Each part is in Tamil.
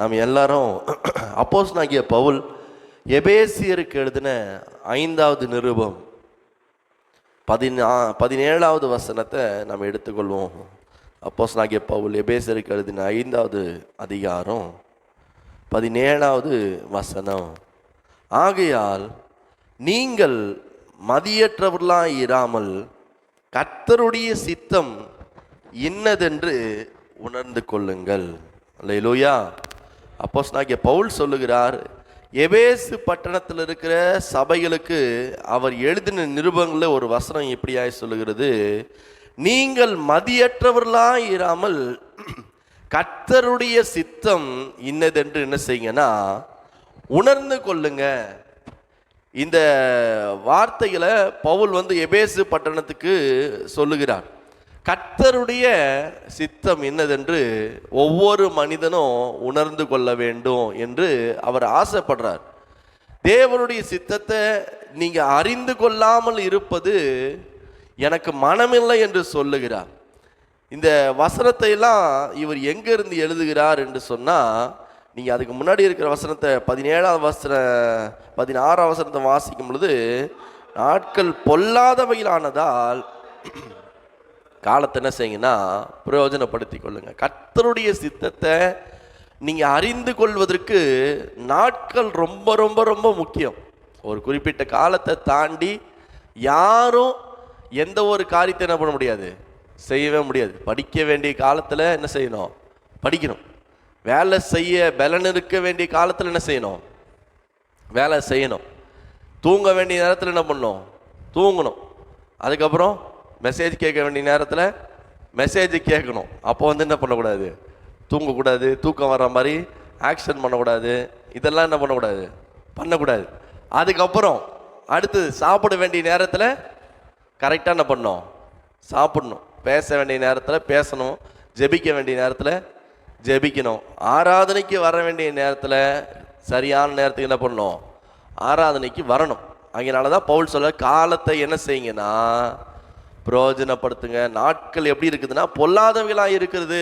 நாம் எல்லாரும் அப்போஸ்தலனாகிய பவுல் எபேசியருக்கு எழுதின 5வது நிருபம் 17வது வசனத்தை நாம் எடுத்துக்கொள்வோம். அப்போஸ்தலனாகிய பவுல் எபேசியருக்கு எழுதின 5வது அதிகாரம் 17வது வசனம். ஆகையால் நீங்கள் மதியற்றவர்களாய் இராமல் கர்த்தருடைய சித்தம் இன்னதென்று உணர்ந்து கொள்ளுங்கள். அல்லேலூயா. அப்போஸ்தலனாகிய பவுல் சொல்லுகிறார், எபேசு பட்டணத்தில் இருக்கிற சபைகளுக்கு அவர் எழுதின நிருபங்களில் ஒரு வசனம் இப்படியாய் சொல்லுகிறது, நீங்கள் மதியற்றவர்களாய் இராமல் கர்த்தருடைய சித்தம் இன்னதென்று என்ன செய்யுங்கன்னா உணர்ந்து கொள்ளுங்க. இந்த வார்த்தைகளை பவுல் எபேசு பட்டணத்துக்கு சொல்லுகிறார். கர்த்தருடைய சித்தம் என்னதென்று ஒவ்வொரு மனிதனும் உணர்ந்து கொள்ள வேண்டும் என்று அவர் ஆசைப்படுறார். தேவனுடைய சித்தத்தை நீங்க அறிந்து கொள்ளாமல் இருப்பது எனக்கு மனமில்லை என்று சொல்லுகிறார். இந்த வசனத்தை எல்லாம் இவர் எங்கிருந்து எழுதுகிறார் என்று சொன்னா, நீங்க அதுக்கு முன்னாடி இருக்கிற வசனத்தை 17வது வசனம் 16வது வசனத்தை வாசிக்கும் பொழுது, நாட்கள் பொல்லாதவையிலானதால் காலத்தை என்ன செய்யுங்கன்னா பிரயோஜனப்படுத்திக் கொள்ளுங்க. கர்த்தருடைய சித்தத்தை நீங்க அறிந்து கொள்வதற்கு நாட்கள் ரொம்ப ரொம்ப ரொம்ப முக்கியம். ஒரு குறிப்பிட்ட காலத்தை தாண்டி யாரும் எந்த ஒரு காரியத்தை என்ன பண்ண முடியாது, செய்யவே முடியாது. படிக்க வேண்டிய காலத்தில் என்ன செய்யணும், படிக்கணும். வேலை செய்ய பலன் இருக்க வேண்டிய காலத்தில் என்ன செய்யணும், வேலை செய்யணும். தூங்க வேண்டிய நேரத்தில் என்ன பண்ணணும், தூங்கணும். அதுக்கப்புறம் மெசேஜ் கேட்க வேண்டிய நேரத்தில் மெசேஜ் கேட்கணும். அப்போ என்ன பண்ணக்கூடாது, தூங்கக்கூடாது. தூக்கம் வர்ற மாதிரி ஆக்ஷன் பண்ணக்கூடாது. இதெல்லாம் என்ன பண்ணக்கூடாது, பண்ணக்கூடாது. அதுக்கப்புறம் அடுத்து சாப்பிட வேண்டிய நேரத்தில் கரெக்டாக என்ன பண்ணணும், சாப்பிடணும். பேச வேண்டிய நேரத்தில் பேசணும். ஜெபிக்க வேண்டிய நேரத்தில் ஜெபிக்கணும். ஆராதனைக்கு வர வேண்டிய நேரத்தில் சரியான நேரத்துக்கு என்ன பண்ணணும், ஆராதனைக்கு வரணும். அதனால தான் பவுல் சொல்ல, காலத்தை என்ன செய்யுங்கன்னா பிரயோஜனப்படுத்துங்க. நாட்கள் எப்படி இருக்குதுன்னா பொல்லாதவைகளாக இருக்கிறது.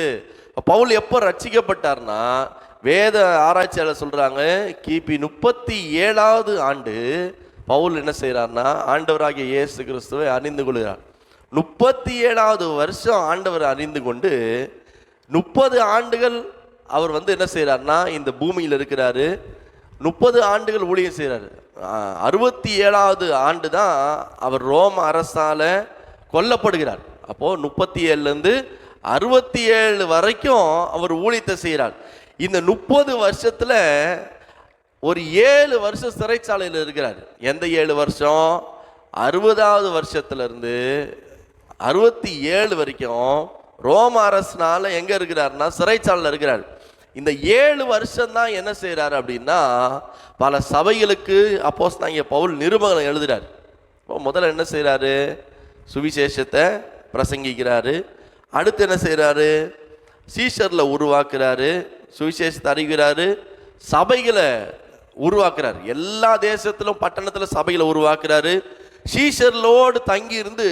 பவுல் எப்போ ரட்சிக்கப்பட்டார்னா, வேத ஆராய்ச்சியாளர் சொல்றாங்க, கிபி 37வது ஆண்டு பவுல் என்ன செய்யறாருன்னா ஆண்டவராகிய இயேசு கிறிஸ்துவை அறிந்து கொள்கிறார். 37வது வருஷம் ஆண்டவர் அறிந்து கொண்டு 30 ஆண்டுகள் அவர் என்ன செய்யறாருன்னா இந்த பூமியில் இருக்கிறாரு. 30 ஆண்டுகள் ஊழியம் செய்கிறாரு. 67வது ஆண்டு தான் அவர் ரோம அரசால கொல்லப்படுகிறார். அப்போ 37லேருந்து 67 வரைக்கும் அவர் ஊழியத்தை செய்கிறார். இந்த 30 வருஷத்துல ஒரு 7 வருஷம் சிறைச்சாலையில் இருக்கிறார். எந்த 7 வருஷம், 60வது வருஷத்துல-இருந்து 67 வரைக்கும் ரோம அரசனால எங்க இருக்கிறார்னா சிறைச்சாலையில் இருக்கிறார். இந்த 7 வருஷம் தான் என்ன செய்யறாரு அப்படின்னா, பல சபைகளுக்கு அப்போஸ்தலனாகிய பவுல் நிருபங்களை எழுதுறார். முதல்ல என்ன செய்யறாரு, சுவிசேஷத்தை பிரசங்கிக்கிறாரு. அடுத்து என்ன செய்யறாரு, சீஷர்ல உருவாக்குறாரு, சுவிசேஷத்தை அறிவிக்கிறாரு, சபைகளை உருவாக்குறாரு. எல்லா தேசத்திலும் பட்டணத்துல சபைகளை உருவாக்குறாரு. சீஷர்களோடு தங்கி இருந்து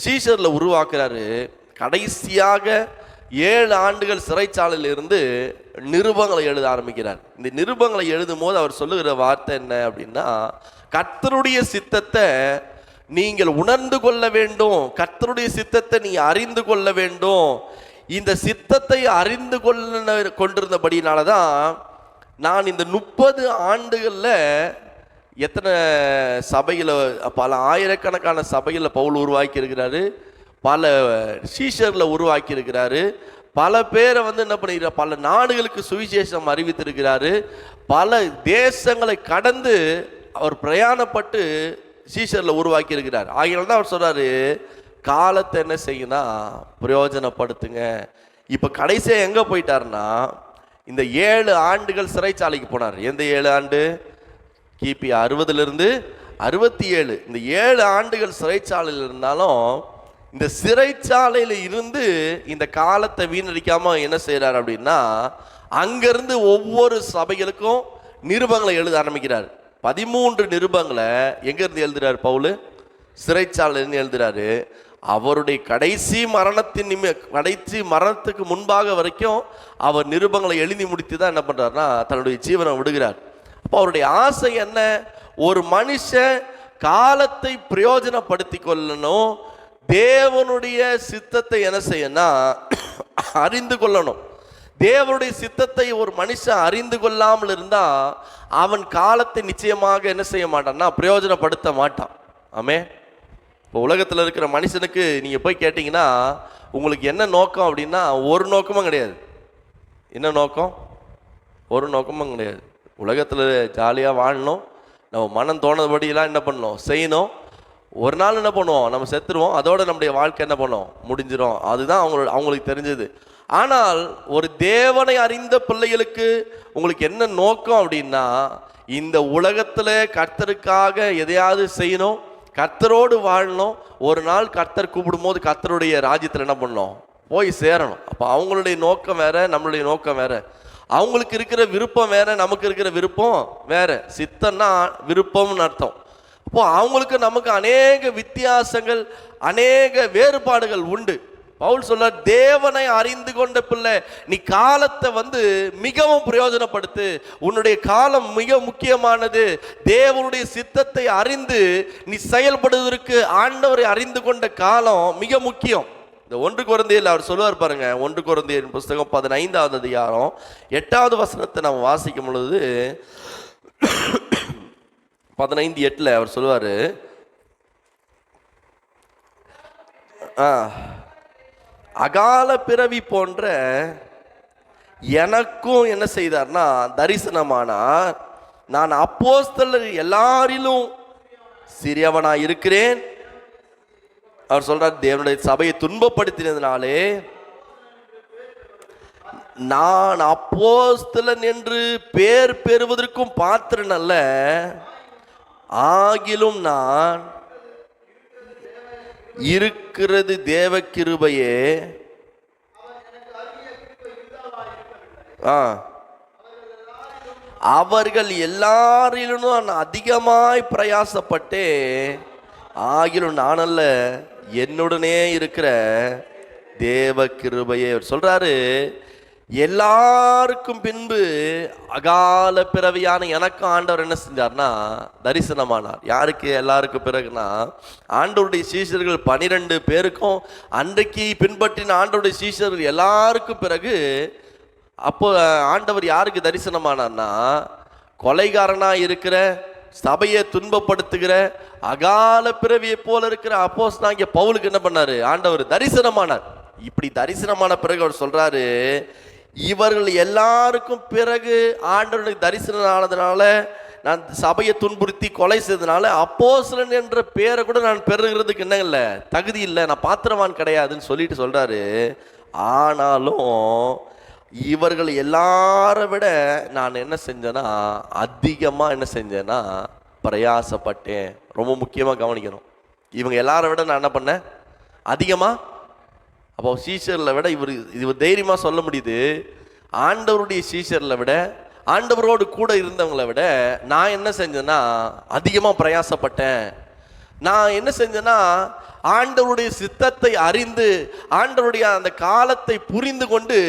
சீஷர்ல உருவாக்குறாரு. கடைசியாக 7 ஆண்டுகள் சிறைச்சாலையில் இருந்து நிருபங்களை எழுத ஆரம்பிக்கிறார். இந்த நிருபங்களை எழுதும் போது அவர் சொல்லுகிற வார்த்தை என்ன அப்படின்னா, கர்த்தருடைய சித்தத்தை நீங்கள் உணர்ந்து கொள்ள வேண்டும், கர்த்தருடைய சித்தத்தை நீ அறிந்து கொள்ள வேண்டும். இந்த சித்தத்தை அறிந்து கொண்டிருந்தபடினாலதான் நான் இந்த 30 ஆண்டுகள்ல எத்தனை சபைகளை, பல ஆயிரக்கணக்கான சபைகளை பவுல் உருவாக்கி இருக்கிறாரு. பல சீஷர்ல உருவாக்கி இருக்கிறாரு. பல பேரை என்ன பண்ணிருக்காரு, பல நாடுகளுக்கு சுவிசேஷம் அறிவித்திருக்கிறாரு. பல தேசங்களை கடந்து அவர் பிரயாணப்பட்டு சீஷர்ல உருவாக்கி இருக்கிறார். ஆகையால தான் அவர் சொல்றாரு, காலத்தை என்ன செய்யுன்னா பிரயோஜனப்படுத்துங்க. இப்ப கடைசியா எங்க போயிட்டாருன்னா, இந்த 7 ஆண்டுகள் சிறைச்சாலைக்கு போனார். எந்த 7 ஆண்டு, கிபி 60லிருந்து 67. இந்த 7 ஆண்டுகள் சிறைச்சாலையில் இருந்தாலும் இந்த சிறைச்சாலையில இருந்து இந்த காலத்தை வீணடிக்காம என்ன செய்யறாரு அப்படின்னா, அங்கிருந்து ஒவ்வொரு சபைகளுக்கும் நிருபங்களை எழுத ஆரம்பிக்கிறார். 13 நிருபங்களை எங்க இருந்து எழுதுறாரு பவுல், சிறைச்சாலையிலிருந்து எழுதுறாரு. அவருடைய கடைசி மரணத்துக்கு முன்பாக வரைக்கும் அவர் நிருபங்களை எழுதி முடித்து தான் என்ன பண்றாருன்னா தன்னுடைய ஜீவனை விடுகிறார். அப்போ அவருடைய ஆசை என்ன? ஒரு மனுஷன் காலத்தை பிரயோஜனப்படுத்தி கொள்ளணும், தேவனுடைய சித்தத்தை என்ன செய்யணும் அறிந்து கொள்ளணும். தேவனுடைய சித்தத்தை ஒரு மனுஷன் அறிந்து கொள்ளாமல் இருந்தா அவன் காலத்தை நிச்சயமாக என்ன செய்ய மாட்டான்னா பிரயோஜனப்படுத்த மாட்டான். ஆமே. இப்போ உலகத்தில் இருக்கிற மனுஷனுக்கு நீங்கள் போய் கேட்டிங்கன்னா உங்களுக்கு என்ன நோக்கம் அப்படின்னா ஒரு நோக்கமும் கிடையாது. என்ன நோக்கம்? ஒரு நோக்கமும் கிடையாது. உலகத்தில் ஜாலியாக வாழணும், நம்ம மனம் தோணுபடியெல்லாம் என்ன பண்ணணும் செய்யணும். ஒரு நாள் என்ன பண்ணுவோம், நம்ம செத்துருவோம், அதோட நம்முடைய வாழ்க்கை என்ன பண்ணுவோம் முடிஞ்சிடும். அதுதான் அவங்களுக்கு தெரிஞ்சது. ஆனால் ஒரு தேவனை அறிந்த பிள்ளைகளுக்கு உங்களுக்கு என்ன நோக்கம் அப்படின்னா இந்த உலகத்தில் கர்த்தருக்காக எதையாவது செய்யணும், கர்த்தரோடு வாழணும். ஒரு நாள் கர்த்தர் கூப்பிடும் போது கர்த்தருடைய ராஜ்யத்தில் என்ன பண்ணணும் போய் சேரணும். அப்போ அவங்களுடைய நோக்கம் வேற, நம்மளுடைய நோக்கம் வேற. அவங்களுக்கு இருக்கிற விருப்பம் வேற, நமக்கு இருக்கிற விருப்பம் வேற. சித்தம்னா விருப்பம்னு அர்த்தம். அப்போ அவங்களுக்கு நமக்கு அநேக வித்தியாசங்கள், அநேக வேறுபாடுகள் உண்டு. பவுல் சொல்ல, தேவனை அறிந்து கொண்ட பிள்ளை, நீ காலத்தை மிகவும் பிரயோஜனப்படுத்து. உன்னுடைய காலம் மிக முக்கியமானது. தேவனுடைய சித்தத்தை அறிந்து நீ செயல்படுவதற்கு ஆண்டவரை அறிந்து கொண்ட காலம் மிக முக்கியம். இந்த 1 கொரிந்தியர் அவர் சொல்லுவார் பாருங்க. 1 கொரிந்தியர் புஸ்தகம் 15வது அதிகாரம் 8வது வசனத்தை நம்ம வாசிக்கும் பொழுது 15:8 அவர் சொல்லுவாரு, அகால பிறவி போன்ற எனக்கும் என்ன செய்தார்னா தரிசனமானார். நான் அப்போஸ்தலர் எல்லாரிலும் சிறியவனாய் இருக்கிறேன். அவர் சொல்றார், தேவனுடைய சபையை துன்பப்படுத்தினதுனாலே நான் அப்போஸ்தலன் என்று பேர் பெறுவதற்கும் பாத்திரன் அல்ல, ஆகிலும் நான் இருக்கிறது தேவ கிருபையே. அவர்கள் எல்லாரிலும் நான் அதிகமாய் பிரயாசப்பட்டே, ஆகிலும் நான் அல்ல, என்னுடனே இருக்கிற தேவ கிருபையே. சொல்றாரு, எல்லாருக்கும் பின்பு அகால பிறவியான எனக்கு ஆண்டவர் என்ன செஞ்சார்னா தரிசனமானார். யாருக்கு? எல்லாருக்கும் பிறகுனா ஆண்டவருடைய சீஷர்கள் 12 பேருக்கும், அன்றைக்கு பின்பற்றின ஆண்டவருடைய சீஷர்கள் எல்லாருக்கும் பிறகு அப்போ ஆண்டவர் யாருக்கு தரிசனமானார்னா கொலைகாரனா இருக்கிற, சபையை துன்பப்படுத்துகிற, அகால பிறவியை போல இருக்கிற அப்போஸ்தலனாகிய பவுலுக்கு என்ன பண்ணாரு? ஆண்டவர் தரிசனமானார். இப்படி தரிசனமான பிறகு அவர் சொல்றாரு, இவர்கள் எல்லாருக்கும் பிறகு ஆண்டவனுக்கு தரிசனம் ஆனதுனால, நான் சபையை துன்புறுத்தி கொலை செய்ததுனால அப்போஸ்தலன் என்ற பேரை கூட நான் பெறுகிறதுக்கு என்ன இல்லை, தகுதி இல்லை, நான் பாத்திரவான் கிடையாதுன்னு சொல்லிட்டு சொல்றாரு. ஆனாலும் இவர்கள் எல்லாரை விட நான் என்ன செஞ்சேன்னா அதிகமாக என்ன செஞ்சேன்னா பிரயாசப்பட்டேன். ரொம்ப முக்கியமாக கவனிக்கணும், இவங்க எல்லாரை விட நான் என்ன பண்ணேன் அதிகமாக. அப்போ சீஷரில் விட இவர் தைரியமாக சொல்ல முடியுது, ஆண்டவருடைய சீஷரில் விட, ஆண்டவரோடு கூட இருந்தவங்களை விட நான் என்ன செஞ்சேன்னா அதிகமாக பிரயாசப்பட்டேன். நான் என்ன செஞ்சேன்னா ஆண்டவருடைய சித்தத்தை அறிந்து, ஆண்டவருடைய அந்த காலத்தை புரிந்து கொண்டு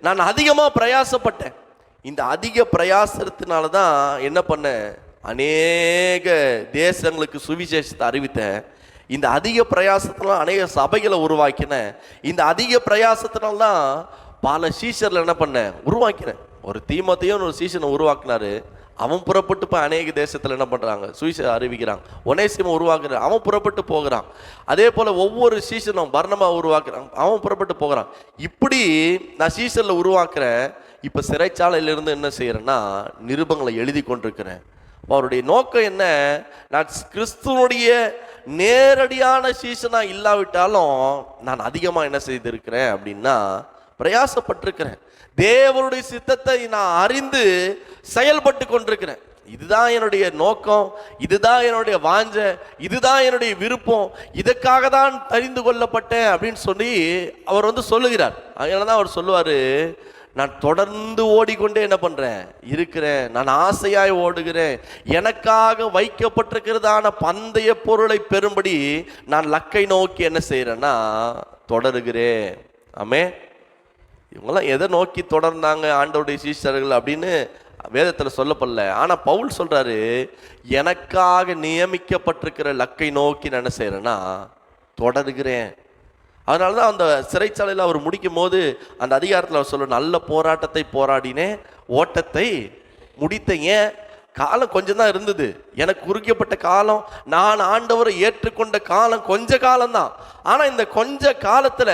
நான் அதிகமாக பிரயாசப்பட்டேன். இந்த அதிக பிரயாசத்தினால தான் என்ன பண்ணேன், அநேக தேசங்களுக்கு சுவிசேஷத்தை அறிவித்தேன். இந்த அதிக பிரயாசத்தினால அநேக சபைகளை உருவாக்கினேன். இந்த அதிக பிரயாசத்தினால்தான் பல சீஷர்ல என்ன பண்ணேன் உருவாக்கினேன். ஒரு தீமோத்தேயுன்னு ஒரு சீஷனை உருவாக்கினாரு. அவன் புறப்பட்டு போய் அநேக தேசத்தில் என்ன பண்ணுறாங்க சுவிசேஷம் அறிவிக்கிறாங்க. ஒனேசிமும் உருவாக்குறான், அவன் புறப்பட்டு போகிறான். அதே போல் ஒவ்வொரு சீசனும் பர்னபா உருவாக்குறான், அவன் புறப்பட்டு போகிறான். இப்படி நான் சீசனில் உருவாக்குறேன். இப்போ சிறைச்சாலையிலிருந்து என்ன செய்கிறேன்னா நிருபங்களை எழுதி கொண்டிருக்கிறேன். அவருடைய நோக்கம் என்ன, நான் கிறிஸ்துவனுடைய நேரடியான சீசனாக இல்லாவிட்டாலும் நான் அதிகமாக என்ன செய்திருக்கிறேன் அப்படின்னா பிரயாசப்பட்டிருக்கிறேன். தேவனுடைய சித்தத்தை நான் அறிந்து செயல்பட்டு கொண்டிருக்கிறேன். இதுதான் என்னுடைய நோக்கம், இதுதான் என்னுடைய வாஞ்ச, இதுதான் என்னுடைய விருப்பம், இதற்காக தான் தெரிந்து கொள்ளப்பட்டேன் அப்படின்னு சொல்லி அவர் சொல்லுகிறார். அதனால தான் அவர் சொல்லுவார், நான் தொடர்ந்து ஓடிக்கொண்டே என்ன பண்றேன் இருக்கிறேன். நான் ஆசையாய் ஓடுகிறேன். எனக்காக வைக்கப்பட்டிருக்கிறதான பந்தய பொருளை பெறும்படி நான் லக்கை நோக்கி என்ன செய்யறேன்னா தொடருகிறேன். ஆமே, இவங்கெல்லாம் எதை நோக்கி தொடர்ந்தாங்க ஆண்டவருடைய சீஷர்கள் அப்படின்னு வேதத்துல சொல்லப்படல. ஆனா பவுல் சொல்றாரு, எனக்காக நியமிக்கப்பட்டிருக்கிற லக்கை நோக்கி நான் என்ன செய்யறேன்னா தொடருகிறேன். அதனாலதான் அந்த சிறைச்சாலையில் அவர் முடிக்கும் போது அந்த அதிகாரத்தில் அவர் சொல்ல, நல்ல போராட்டத்தை போராடினேன், ஓட்டத்தை முடித்தேன். ஏன்? காலம் கொஞ்சம் தான் இருந்தது, எனக்கு குறிக்கப்பட்ட காலம், நான் ஆண்டவரை ஏற்றுக்கொண்ட காலம் கொஞ்ச காலம்தான். ஆனா இந்த கொஞ்ச காலத்துல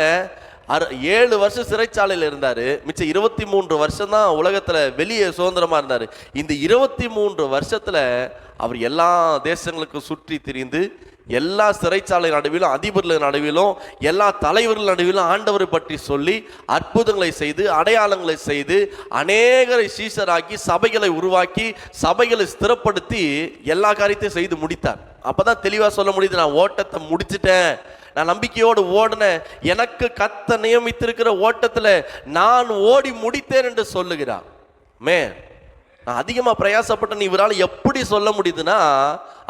7 வருஷம் சிறைச்சாலையில் இருந்தாரு, மிச்சம் 23 வருஷம் தான் உலகத்துல வெளியே சுதந்திரமா இருந்தாரு. இந்த 23 வருஷத்துல அவர் எல்லா தேசங்களுக்கும் சுற்றி திரிந்து எல்லா சிறைச்சாலை நடுவிலும் அதிபர்கள் நடுவிலும் எல்லா தலைவர்கள் நடுவிலும் ஆண்டவரை பற்றி சொல்லி அற்புதங்களை செய்து அடையாளங்களை செய்து அநேகரை சீஷராக்கி சபைகளை உருவாக்கி சபைகளை ஸ்திரப்படுத்தி எல்லா காரியத்தையும் செய்து முடித்தார். அப்பதான் தெளிவா சொல்ல முடியுது, நான் ஓட்டத்தை முடிச்சிட்டேன், நான் நம்பிக்கையோடு ஓடினேன், எனக்கு கத்த நியமித்திருக்கிற ஓட்டத்துல நான் ஓடி முடித்தேன் என்று சொல்லுகிறார். நான் அதிகமா பிரயாசப்பட்ட இவரால் எப்படி சொல்ல முடியுதுன்னா,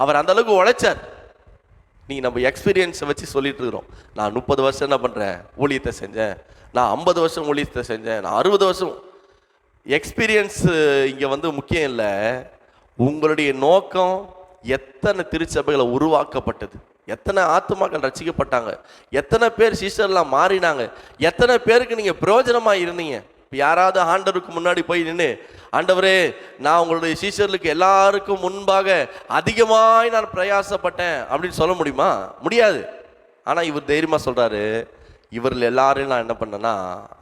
அவர் அந்த அளவுக்கு உழைச்சார். நீங்க நம்ம எக்ஸ்பீரியன்ஸை வச்சு சொல்லிட்டு இருக்கிறோம். நான் 30 வருஷம் என்ன பண்றேன் ஊழியத்தை செஞ்சேன், நான் 50 வருஷம் ஊழியத்தை செஞ்சேன், நான் 60 வருஷம். எக்ஸ்பீரியன்ஸ் இங்க முக்கியம் இல்லை. உங்களுடைய நோக்கம் எத்தனை திருச்சபைகளை உருவாக்கப்பட்டது, எத்தனை ஆத்துமாக்கள் ரட்சிக்கப்பட்டாங்க, எத்தனை பேர் சீஷர்லாம் மாறினாங்க, எத்தனை பேருக்கு நீங்க பிரயோஜனமா இருந்தீங்க. யாராவது ஆண்டவருக்கு முன்னாடி போய் நின்று, ஆண்டவரே நான் உங்களுடைய சீஷர்களுக்கு எல்லாருக்கும் முன்பாக அதிகமாய் நான் பிரயாசப்பட்டேன் அப்படின்னு சொல்ல முடியுமா? முடியாது. ஆனா இவர் தைரியமா சொல்றாரு, இவர்கள் எல்லாரையும் நான் என்ன பண்ணேன்னா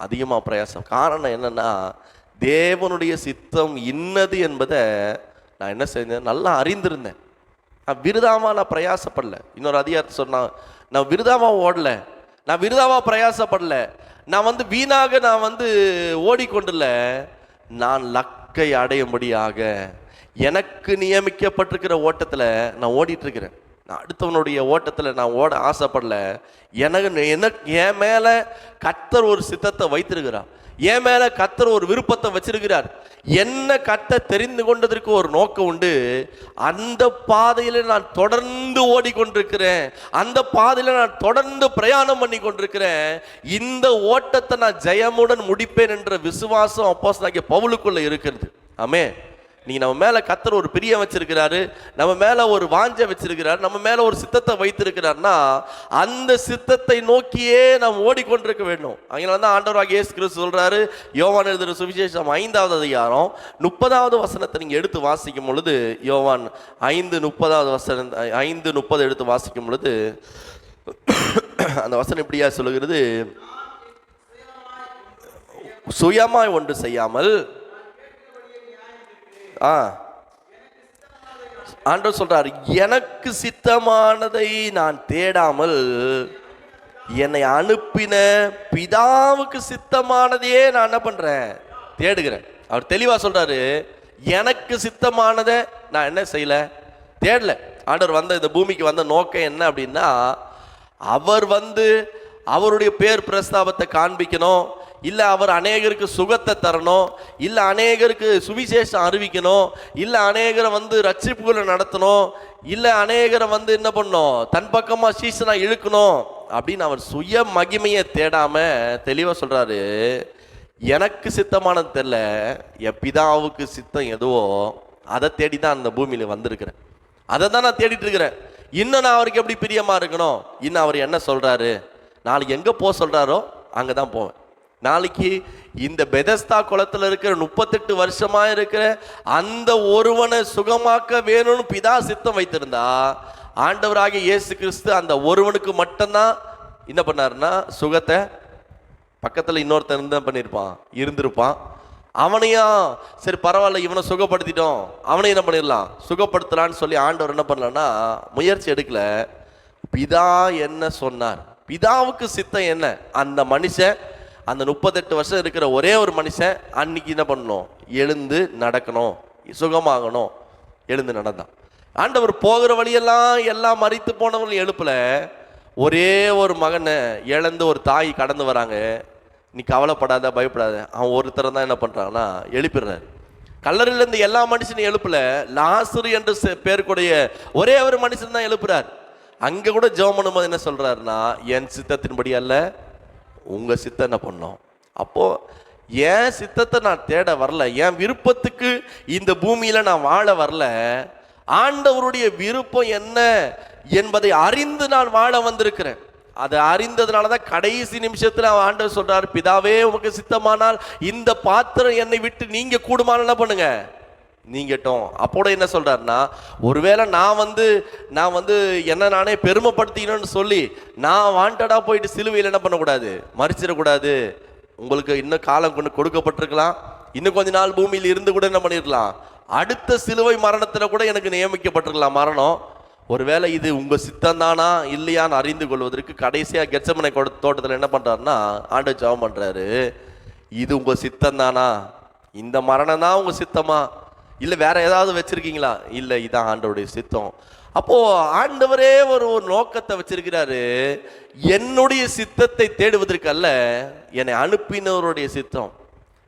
அதிகமாக பிரயாசம். காரணம் என்னன்னா, தேவனுடைய சித்தம் இன்னது என்பதை நான் என்ன செஞ்சேன், நல்லா அறிந்திருந்தேன். நான் விருதாவா நான் பிரயாசப்படல. இன்னொரு அதிகாரத்தை சொன்னா, நான் விருதாவா ஓடல, நான் விருதாவா பிரயாசப்படல, நான் வீணாக நான் ஓடிக்கொண்டுல, நான் லக்கை அடையும்படியாக எனக்கு நியமிக்கப்பட்டிருக்கிற ஓட்டத்தில் நான் ஓடிட்டு இருக்கிறேன். நான் அடுத்தவனுடைய ஓட்டத்தில் நான் ஓட ஆசைப்படல. எனக்கு என் மேலே கர்த்தர் ஒரு சித்தத்தை வைத்திருக்கிறார், என் மேலே கர்த்தர் ஒரு விருப்பத்தை வச்சிருக்கிறார். என்ன கட்ட தெரிந்து கொண்டதற்கு ஒரு நோக்கம் உண்டு. அந்த பாதையில நான் தொடர்ந்து ஓடிக்கொண்டிருக்கிறேன், அந்த பாதையில நான் தொடர்ந்து பிரயாணம் பண்ணி கொண்டிருக்கிறேன். இந்த ஓட்டத்தை நான் ஜெயமுடன் முடிப்பேன் என்ற விசுவாசம் அப்போஸ்தலனாகிய பவுலுக்குள்ள இருக்கிறது. ஆமே, நீங்க நம்ம மேல கர்த்தர் ஒரு பிரியம் வச்சிருக்கிறாரு, நம்ம மேல ஒரு வாஞ்சை வச்சிருக்கிறாரு, நம்ம மேல ஒரு சித்தத்தை வைத்திருக்கிறார்னா அந்த சித்தத்தை நோக்கியே நாம் ஓடிக்கொண்டிருக்க வேண்டும். அதனால தான் ஆண்டவராகிய இயேசு கிறிஸ்து சொல்றாரு, யோவான் எழுதின சுவிசேஷம் 5வது அதிகாரம் 30வது வசனத்தை நீங்க எடுத்து வாசிக்கும் பொழுது, யோவான் 5:30 வசனம் 5:30 எடுத்து வாசிக்கும் பொழுது அந்த வசனம் இப்படியா சொல்லுகிறது, சுயமாய் ஒன்று செய்யாமல் ஆண்டவர் சொல்றாரு, எனக்கு சித்தமானதை நான் தேடாமல் என்னை அனுப்பின பிதாவுக்கு சித்தமானதையே நான் என்ன பண்றேன், தேடுகிறேன். அவர் தெளிவா சொல்றாரு, எனக்கு சித்தமானதை நான் என்ன செய்யல, தேடல. ஆண்டவர் இந்த பூமிக்கு வந்த நோக்கம் என்ன அப்படின்னா, அவர் அவருடைய பேர் பிரஸ்தாபத்தை காண்பிக்கணும், இல்லை அவர் அநேகருக்கு சுகத்தை தரணும், இல்லை அநேகருக்கு சுவிசேஷம் அறிவிக்கணும், இல்லை அநேகரை ரட்சிப்புகளை நடத்தணும், இல்லை அநேகரை என்ன பண்ணணும், தன் பக்கமாக சீசனாக இழுக்கணும் அப்படின்னு அவர் சுய மகிமையை தேடாம தெளிவாக சொல்றாரு, எனக்கு சித்தமானது தெரியல, என் பிதாவுக்கு சித்தம் எதுவோ அதை தேடி தான் அந்த பூமியில வந்திருக்கிறேன், அதை தான் நான் தேடிட்டு இருக்கிறேன். இன்னும் நான் அவருக்கு எப்படி பிரியமா இருக்கணும், இன்னும் அவர் என்ன சொல்றாரு, நாளைக்கு எங்க போக சொல்றாரோ அங்கதான் போவேன். நாளைக்கு இந்த பெதஸ்தா குளத்துல இருக்கிற 38 வருஷமா இருக்கிற அந்த ஒருவனை சுகமாக்க வேணும்னு பிதா சித்தம் வைத்திருந்தா, ஆண்டவராகிய இயேசு கிறிஸ்து அந்த ஒருவனுக்கு மட்டும்தான் என்ன பண்ணாருன்னா சுகத்தை, பக்கத்துல இன்னொருத்தன் என்ன பண்ணியிருப்பான், இருந்திருப்பான். அவனையும் சரி பரவாயில்ல இவனை சுகப்படுத்திட்டோம், அவனையும் என்ன பண்ணிடலாம் சுகப்படுத்தலான்னு சொல்லி ஆண்டவர் என்ன பண்ணலன்னா முயற்சி எடுக்கல. பிதா என்ன சொன்னார், பிதாவுக்கு சித்தம் என்ன, அந்த மனுஷன் அந்த 38 வருஷம் இருக்கிற ஒரே ஒரு மனுஷன் அன்னைக்கு என்ன பண்ணணும், எழுந்து நடக்கணும், சுகமாகணும், எழுந்து நடந்தான். ஆண்டவர் போகிற வழியெல்லாம் எல்லாம் மரித்து போனவர்கள் எழுப்பல, ஒரே ஒரு மகனை இழந்து ஒரு தாய் கடந்து வராங்க. நீ கவலைப்படாத, பயப்படாத. அவன் ஒருத்தர் தான் என்ன பண்றான்னா எழுப்பிடுறாரு. கல்லறையில இருந்து எல்லா மனுஷனையும் எழுப்பல, லாசரு என்று பேருக்குடைய ஒரே ஒரு மனுஷன் தான் எழுப்புறார். அங்க கூட ஜெபம் பண்ணும்போது என்ன சொல்றாருன்னா, என் சித்தத்தின்படி அல்ல, உங்க சித்தம் என்ன பண்ணோம். அப்போ என் சித்தத்தை நான் தேட வரல, என் விருப்பத்துக்கு இந்த பூமியில நான் வாழ வரல, ஆண்டவருடைய விருப்பம் என்ன என்பதை அறிந்து நான் வாழ வந்திருக்கிறேன். அதை அறிந்ததுனாலதான் கடைசி நிமிஷத்துல ஆண்டவர் சொல்றாரு, பிதாவே உமக்கு சித்தமானால் இந்த பாத்திரம் என்னை விட்டு நீங்க கூடுமான என்ன பண்ணுங்க, நீங்கட்டும். அப்போட என்ன சொல்றாருன்னா, ஒருவேளை நான் வந்து என்ன நானே பெருமைப்படுத்திக்கணும்னு சொல்லி நான் வாண்டடா போயிட்டு சிலுவையில் என்ன பண்ணக்கூடாது, மறிச்சிடக்கூடாது. உங்களுக்கு இன்னும் காலம் கொண்டு கொடுக்கப்பட்டிருக்கலாம், இன்னும் கொஞ்ச நாள் பூமியில் இருந்து கூட என்ன பண்ணிருக்கலாம், அடுத்த சிலுவை மரணத்துல கூட எனக்கு நியமிக்கப்பட்டிருக்கலாம் மரணம். ஒருவேளை இது உங்க சித்தம் தானா இல்லையான்னு அறிந்து கொள்வதற்கு கடைசியா கெத்செமனே தோட்டத்தில் என்ன பண்றாருன்னா ஆண்டவர் ஜெபம் பண்றாரு, இது உங்க சித்தம் தானா, இந்த மரணம் தான் உங்க சித்தமா, இல்ல வேற ஏதாவது வச்சிருக்கீங்களா, இல்ல இதான் ஆண்டவருடைய சித்தம். அப்போ ஆண்டவரே ஒரு நோக்கத்தை வச்சிருக்கிறாரு, என்னுடைய சித்தத்தை தேடுவதற்கு அல்ல, என்னை அனுப்பினவருடைய சித்தம்.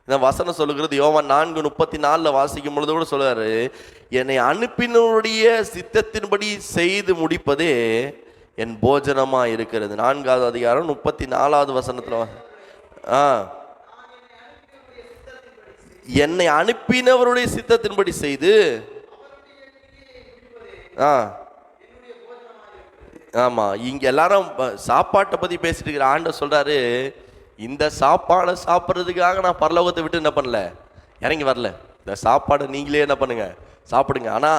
இந்த வசனம் சொல்லுகிறது, யோவான் 4:34 வாசிக்கும் பொழுது கூட சொல்றாரு, என்னை அனுப்பினருடைய சித்தத்தின்படி செய்து முடிப்பதே என் போஜனமா இருக்கிறது. 4வது அதிகாரம் 34வது வசனத்துல என்னை அனுப்பினவருடைய சித்தத்தின்படி செய்து ஆமா. இங்க எல்லாரும் சாப்பாட்டை பத்தி பேசிட்டு இருக்கிற ஆண்டவர் சொல்றாரு, இந்த சாப்பாடை சாப்பிட்றதுக்காக நான் பரலோகத்தை விட்டு என்ன பண்ணல, இறங்கி வரல. இந்த சாப்பாடை நீங்களே என்ன பண்ணுங்க, சாப்பிடுங்க. ஆனா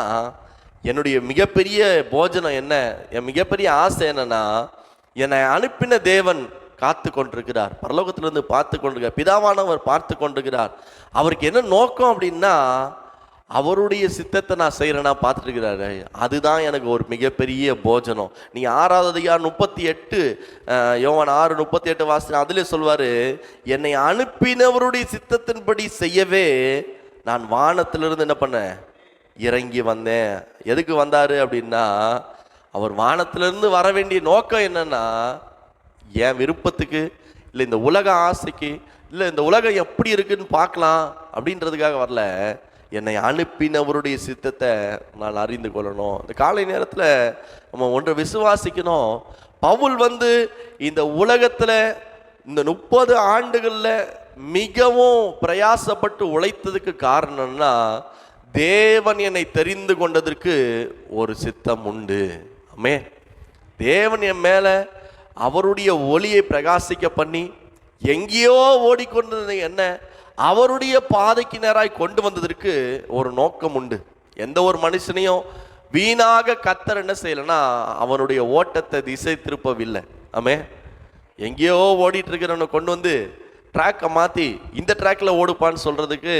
என்னுடைய மிகப்பெரிய போஜனம் என்ன, என் மிகப்பெரிய ஆசை என்னன்னா, என்னை அனுப்பின தேவன் காத்து கொண்டிருக்கிறார், பரலோகத்திலிருந்து பார்த்து கொண்டிருக்கிறார், பிதாவானவர் பார்த்து கொண்டிருக்கிறார். அவருக்கு என்ன நோக்கம் அப்படின்னா, அவருடைய சித்தத்தை நான் செய்யறேன்னா பார்த்துட்டு இருக்கிறாரு. அதுதான் எனக்கு ஒரு மிகப்பெரிய போஜனம். நீங்க 6வது அதிகாரம் 38 யோவான் 6:38 வாசினா அதுல சொல்வாரு, என்னை அனுப்பினவருடைய சித்தத்தின்படி செய்யவே நான் வானத்திலிருந்து என்ன பண்ணேன், இறங்கி வந்தேன். எதுக்கு வந்தாரு அப்படின்னா, அவர் வானத்திலிருந்து வர வேண்டிய நோக்கம் என்னன்னா, என் விருப்பத்துக்கு இல்லை இந்த உலக ஆசைக்கு இல்லை இந்த உலகம் எப்படி இருக்குன்னு பார்க்கலாம் அப்படின்றதுக்காக வரல, என்னை அனுப்பினவருடைய சித்தத்தை நான் அறிந்து கொள்ளணும். இந்த காலை நேரத்தில் நம்ம ஒன்றை விசுவாசிக்கணும். பவுல் இந்த உலகத்தில் இந்த 30 ஆண்டுகளில் மிகவும் பிரயாசப்பட்டு உழைத்ததுக்கு காரணம்னா, தேவன் என்னை தெரிந்து கொண்டதற்கு ஒரு சித்தம் உண்டு. ஆமே, தேவன் என் மேலே அவருடைய ஒளியை பிரகாசிக்க பண்ணி எங்கேயோ ஓடிக்கொண்டது என்ன அவருடைய பாதைக்கு நேராய் கொண்டு வந்ததற்கு ஒரு நோக்கம் உண்டு. எந்த ஒரு மனுஷனையும் வீணாக கர்த்தர் என்ன செய்யலைன்னா அவனுடைய ஓட்டத்தை திசை திருப்பவில்லை. ஆமே, எங்கேயோ ஓடிட்டு இருக்கிறவனை கொண்டு ட்ராக்கை மாற்றி இந்த ட்ராக்கில் ஓடுப்பான்னு சொல்கிறதுக்கு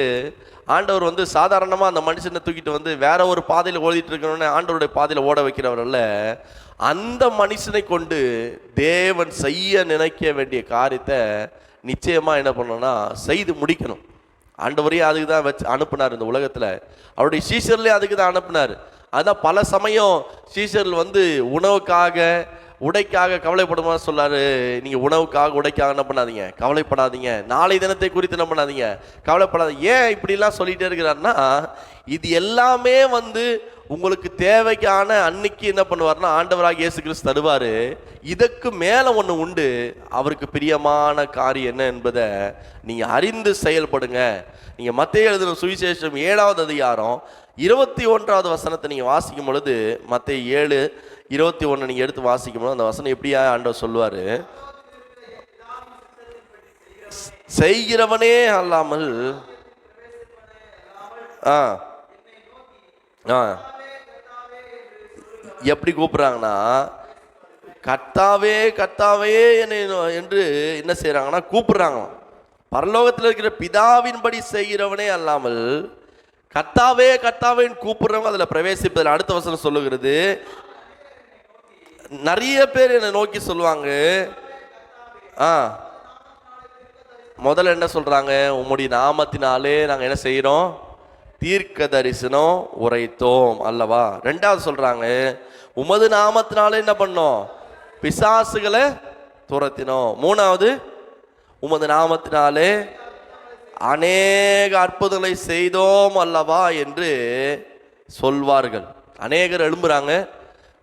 ஆண்டவர் சாதாரணமாக அந்த மனுஷனை தூக்கிட்டு வேற ஒரு பாதையில் ஓடிட்டு இருக்கிறவனே ஆண்டவருடைய பாதையில் ஓட வைக்கிறவர் அல்ல. அந்த மனுஷனை கொண்டு தேவன் செய்ய நினைக்க வேண்டிய காரியத்தை நிச்சயமாக என்ன பண்ணணும்னா செய்து முடிக்கணும். ஆண்டவரையும் அதுக்கு தான் வச்சு அனுப்புனார். இந்த உலகத்தில் அவருடைய சீஷர்லேயே அதுக்கு தான் அனுப்புனார். அதான் பல சமயம் சீஷர்கள் உணவுக்காக உடைக்காக கவலைப்படுமா சொல்லாரு, நீங்கள் உணவுக்காக உடைக்காக என்ன பண்ணாதீங்க, கவலைப்படாதீங்க, நாளை தினத்தை குறித்து என்ன பண்ணாதீங்க, கவலைப்படாதீங்க. ஏன் இப்படிலாம் சொல்லிகிட்டே இருக்கிறாருன்னா, இது எல்லாமே உங்களுக்கு தேவைக்கான அன்னைக்கு என்ன பண்ணுவார்னா ஆண்டவராக இயேசு கிறிஸ்து தருவார். இதற்கு மேலே ஒன்று உண்டு, அவருக்கு பிரியமான காரியம் என்ன என்பதை நீங்கள் அறிந்து செயல்படுங்க. நீங்கள் மத்தேயு எழுதின சுவிசேஷம் 7வது அதிகாரம் 21வது வசனத்தை நீங்கள் வாசிக்கும் பொழுது, மத்தேயு 7:21 நீங்கள் எடுத்து வாசிக்கும் பொழுது அந்த வசனம் எப்படியா ஆண்டவர் சொல்லுவார், செய்கிறவனே அல்லாமல் எப்படி கூப்பிடுறாங்கன்னா, கர்த்தாவே கர்த்தாவே என்று என்ன செய்யறாங்கன்னா கூப்பிடுறாங்க. பரலோகத்தில் இருக்கிற பிதாவின்படி செய்கிறவனே அல்லாமல் கர்த்தாவே கர்த்தாவேன்னு கூப்பிடுறவங்க அதுல பிரவேசிப்பதில் அடுத்த வசனம் சொல்லுகிறது, நிறைய பேர் என்னை நோக்கி சொல்லுவாங்க. முதல்ல என்ன சொல்றாங்க, உம்முடைய நாமத்தினாலே நாங்கள் என்ன செய்யறோம், தீர்க்க தரிசனம் உரைத்தோம் அல்லவா. 2வது சொல்றாங்க, உமது நாமத்தினாலே என்ன பண்ணோம், பிசாசுகளை துரத்தினோம். 3வது, உமது நாமத்தினாலே அநேக அற்புதங்களை செய்தோம் அல்லவா என்று சொல்வார்கள். அநேகர் எழும்புறாங்க.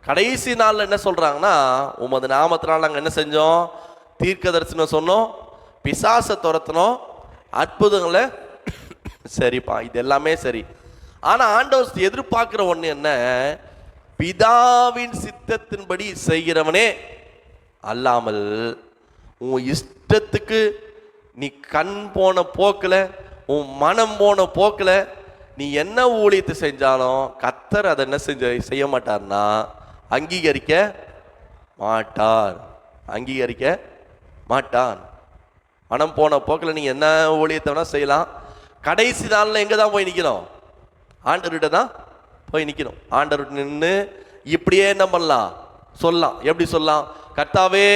கடைசி நாளில் என்ன சொல்றாங்கன்னா, உமது நாமத்தினால் நாங்கள் என்ன செஞ்சோம்? தீர்க்க தரிசனம் சொன்னோம், பிசாசை துரத்தினோம், அற்புதங்களை. சரிப்பா, இது எல்லாமே சரி. ஆனா ஆண்டவர் எதிர்பார்க்கிற ஒண்ணு என்ன? பிதாவின் சித்தத்தின்படி செய்கிறவனே அல்லாமல் உன் இஷ்டத்துக்கு நீ கண் போன போக்கில், உன் மனம் போன போக்கில் நீ என்ன ஊழியத்தை செஞ்சாலும் கர்த்தர் அதை என்ன செய்ய மாட்டார்னா அங்கீகரிக்க மாட்டார். அங்கீகரிக்க மாட்டார். மனம் போன போக்கில் நீ என்ன ஊழியத்தை வேணா செய்யலாம். கடைசி நாளில் எங்கே தான் போய் நிற்கணும்? ஆண்டவர்கிட்ட தான் போய் நிற்கணும். ஆண்டவர் நின்று இப்படியே என்ன பண்ணலாம்? சொல்லலாம். எப்படி சொல்லலாம்? கர்த்தாவே,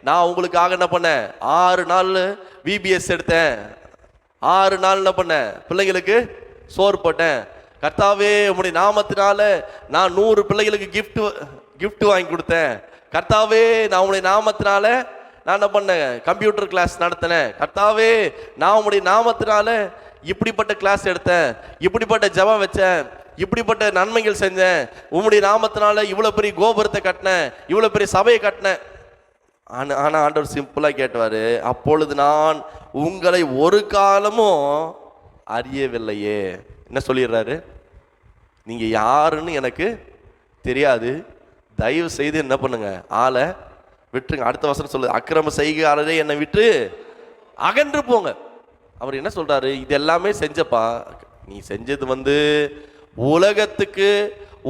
நான் உங்களுக்காக என்ன பண்ணேன்? 6 நாள் VBS எடுத்தேன், 6 நாள் என்ன பண்ணேன்? பிள்ளைங்களுக்கு சோறு போட்டேன். கர்த்தாவே, உங்களுடைய நாமத்தினால நான் 100 பிள்ளைகளுக்கு கிஃப்ட் வாங்கி கொடுத்தேன். கர்த்தாவே, நான் உங்களுடைய நாமத்தினால நான் என்ன பண்ணேன்? கம்ப்யூட்டர் கிளாஸ் நடத்தினேன். கர்த்தாவே, நான் உங்களுடைய நாமத்தினால இப்படிப்பட்ட கிளாஸ் எடுத்தேன், இப்படிப்பட்ட ஜெபம் வச்சேன், இப்படிப்பட்ட நன்மைகள் செஞ்சேன், உம்முடைய நாமத்தினால இவ்வளோ பெரிய கோபுரத்தை கட்டினேன், இவ்வளோ பெரிய சபையை கட்டினேன். ஆனால் ஆண்டவர் சிம்பிளாக கேட்டுவார், அப்பொழுது நான் உங்களை ஒரு காலமும் அறியவில்லையே. என்ன சொல்லிடுறாரு? நீங்கள் யாருன்னு எனக்கு தெரியாது, தயவு செய்து என்ன பண்ணுங்க, ஆளை விட்டுருங்க. அடுத்த வசனம் சொல்லுது, அக்கிரம செய்கையாளரே என்னை விட்டு அகன்று போங்க. அவர் என்ன சொல்றாரு? இது எல்லாமே செஞ்சப்பா, நீ செஞ்சது உலகத்துக்கு,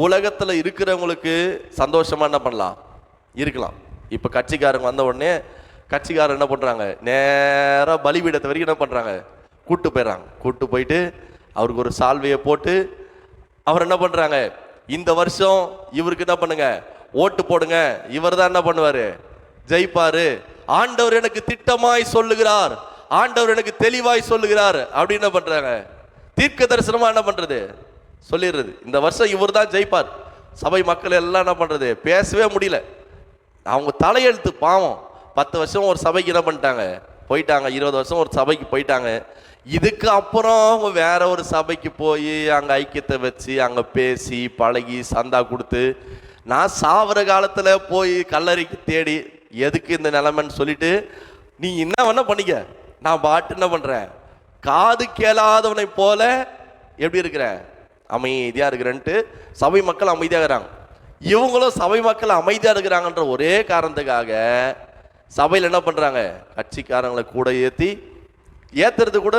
உலகத்தில் இருக்கிறவங்களுக்கு சந்தோஷமா என்ன பண்ணலாம்? இருக்கலாம். இப்போ கட்சிக்காரங்க வந்த உடனே கட்சிக்காரர் என்ன பண்ணுறாங்க? நேராக பலிபீடத்தை வரைக்கும் என்ன பண்ணுறாங்க? கூட்டு போயிடுறாங்க. கூட்டு போயிட்டு அவருக்கு ஒரு சால்வையை போட்டு அவர் என்ன பண்ணுறாங்க? இந்த வருஷம் இவருக்கு என்ன பண்ணுங்க, ஓட்டு போடுங்க, இவர் தான் என்ன பண்ணுவார்? ஜெயிப்பாரு. ஆண்டவர் எனக்கு திட்டமாய் சொல்லுகிறார், ஆண்டவர் எனக்கு தெளிவாய் சொல்லுகிறார் அப்படின்னு என்ன பண்றாங்க? தீர்க்க தரிசனமா என்ன பண்றது? சொல்லிடுறது. இந்த வருஷம் இவர் தான் ஜெயிப்பார். சபை மக்கள் எல்லாம் என்ன பண்றது? பேசவே முடியல. அவங்க தலையெழுத்து பாவம். 10 வருஷம் ஒரு சபைக்கு என்ன பண்ணிட்டாங்க? போயிட்டாங்க. 20 வருஷம் ஒரு சபைக்கு போயிட்டாங்க. இதுக்கு அப்புறம் அவங்க வேற ஒரு சபைக்கு போய் அங்க ஐக்கியத்தை வச்சு அங்க பேசி பழகி சந்தா கொடுத்து, நான் சாவர காலத்துல போய் கல்லறைக்கு தேடி எதுக்கு இந்த நிலைமைன்னு சொல்லிட்டு நீ என்ன வேணா பண்ணிக்க, நான் பாட்டு என்ன பண்றேன், காது கேளாதவனை போல எப்படி இருக்கிறேன், அமைதியா இருக்கிறேன்ட்டு சபை மக்கள் அமைதியா இருக்கிறாங்க. இவங்களும் சபை மக்கள் அமைதியா இருக்கிறாங்கன்ற ஒரே காரணத்துக்காக சபையில் என்ன பண்றாங்க? கட்சிக்காரங்களை கூட ஏத்துறது கூட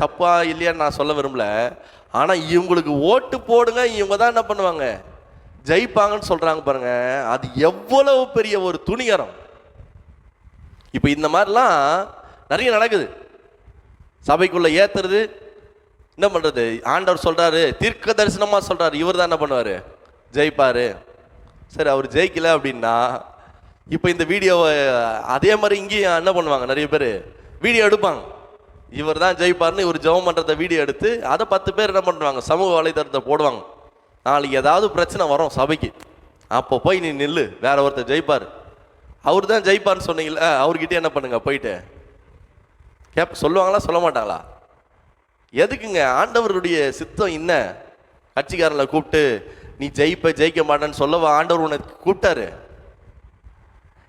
தப்பா இல்லையான்னு நான் சொல்ல விரும்பல. ஆனா இவங்களுக்கு ஓட்டு போடுங்க, இவங்க தான் என்ன பண்ணுவாங்க? ஜெயிப்பாங்கன்னு சொல்றாங்க பாருங்க. அது எவ்வளவு பெரிய ஒரு துணிகரம். இப்ப இந்த மாதிரிலாம் நிறைய நடக்குது. சபைக்குள்ள ஏத்துறது என்ன பண்றது? ஆண்டவர் சொல்றாரு, தீர்க்க தரிசனமா சொல்றாரு, இவர் தான் என்ன பண்ணுவாரு? ஜெயிப்பாரு. சரி, அவர் ஜெயிக்கல அப்படின்னா இப்ப இந்த வீடியோவை அதே மாதிரி இங்கேயும் என்ன பண்ணுவாங்க? நிறைய பேர் வீடியோ எடுப்பாங்க, இவர் தான் ஜெயிப்பாருன்னு இவர் ஜெபம் பண்றத வீடியோ எடுத்து அதை 10 பேர் என்ன பண்ணுவாங்க? சமூக வலைதளத்தை போடுவாங்க. நாளைக்கு ஏதாவது பிரச்சனை வரும் சபைக்கு, அப்போ போய் நீ நில்லு, வேற ஒருத்தர் ஜெயிப்பார், அவர் தான் ஜெயிப்பார்னு சொன்னீங்களா, அவர்கிட்ட என்ன பண்ணுங்க போயிட்டு சொல்லுவாங்களா சொல்ல மாட்டாங்களா? எதுக்குங்க? ஆண்டவருடைய சித்தம் என்ன? கட்சிக்காரனை கூப்பிட்டு நீ ஜெயிக்க மாட்டேன்னு சொல்லவா ஆண்டவர் உன்னை கூப்பிட்டாரு?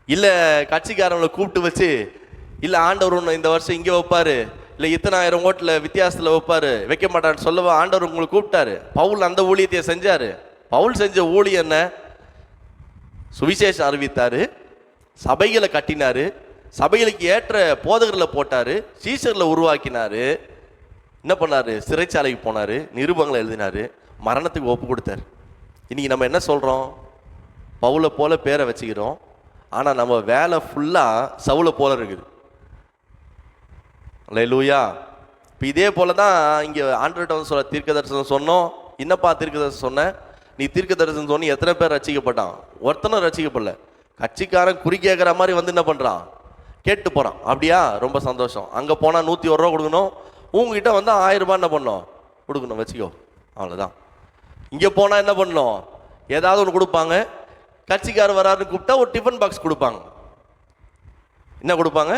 இல்ல கட்சிக்காரங்களை கூப்பிட்டு வச்சு, இல்ல ஆண்டவர் உன்னை இந்த வருஷம் இங்கே வைப்பாரு, இல்ல இத்தனை ஆயிரம் ஓட்டுல வித்தியாசத்துல வைப்பாரு, வைக்க மாட்டான்னு சொல்லவா ஆண்டவர் உங்களை கூப்பிட்டாரு? பவுல் அந்த ஊழியத்தை செஞ்சாரு. பவுல் செஞ்ச ஊழியம் என்ன? சுவிசேஷம் அறிவித்தாரு, சபைகளை கட்டினாரு, சபைகளுக்கு ஏற்ற போதகர்களை போட்டாரு, சீஷர்களை உருவாக்கினாரு, என்ன பண்ணாரு? சிறைச்சாலைக்கு போனாரு, நிருபங்களை எழுதினாரு, மரணத்துக்கு ஒப்பு கொடுத்தாரு. இன்னைக்கு நம்ம என்ன சொல்றோம்? பவுலை போல பேரை வச்சுக்கிறோம், ஆனா நம்ம வேலை ஃபுல்லா சவுலை போல இருக்குது. அல்லேலூயா. இப்போ இதே போல தான் இங்கே ஆண்டவர்கிட்ட சொல்ல தீர்க்க தரிசனம் சொன்னோம். என்னப்பா தீர்க்க தரிசனம் சொன்ன? நீ தீர்க்க தரிசனம் சொன்னி எத்தனை பேர் ரட்சிக்கப்பட்டான்? ஒருத்தனும் ரட்சிக்கப்படல. கட்சிக்காரன் குறி கேட்குற மாதிரி என்ன பண்ணுறான்? கேட்டு போகிறான். அப்படியா? ரொம்ப சந்தோஷம். அங்கே போனால் 101 ரூபா கொடுக்கணும், உங்ககிட்ட 1000 ரூபாய் என்ன பண்ணணும்? கொடுக்கணும், வச்சுக்கோ, அவ்வளோதான். இங்கே போனால் என்ன பண்ணணும்? ஏதாவது ஒன்று கொடுப்பாங்க. கட்சிக்காரர் வராருன்னு கூப்பிட்டா ஒரு டிஃபன் பாக்ஸ் கொடுப்பாங்க. என்ன கொடுப்பாங்க?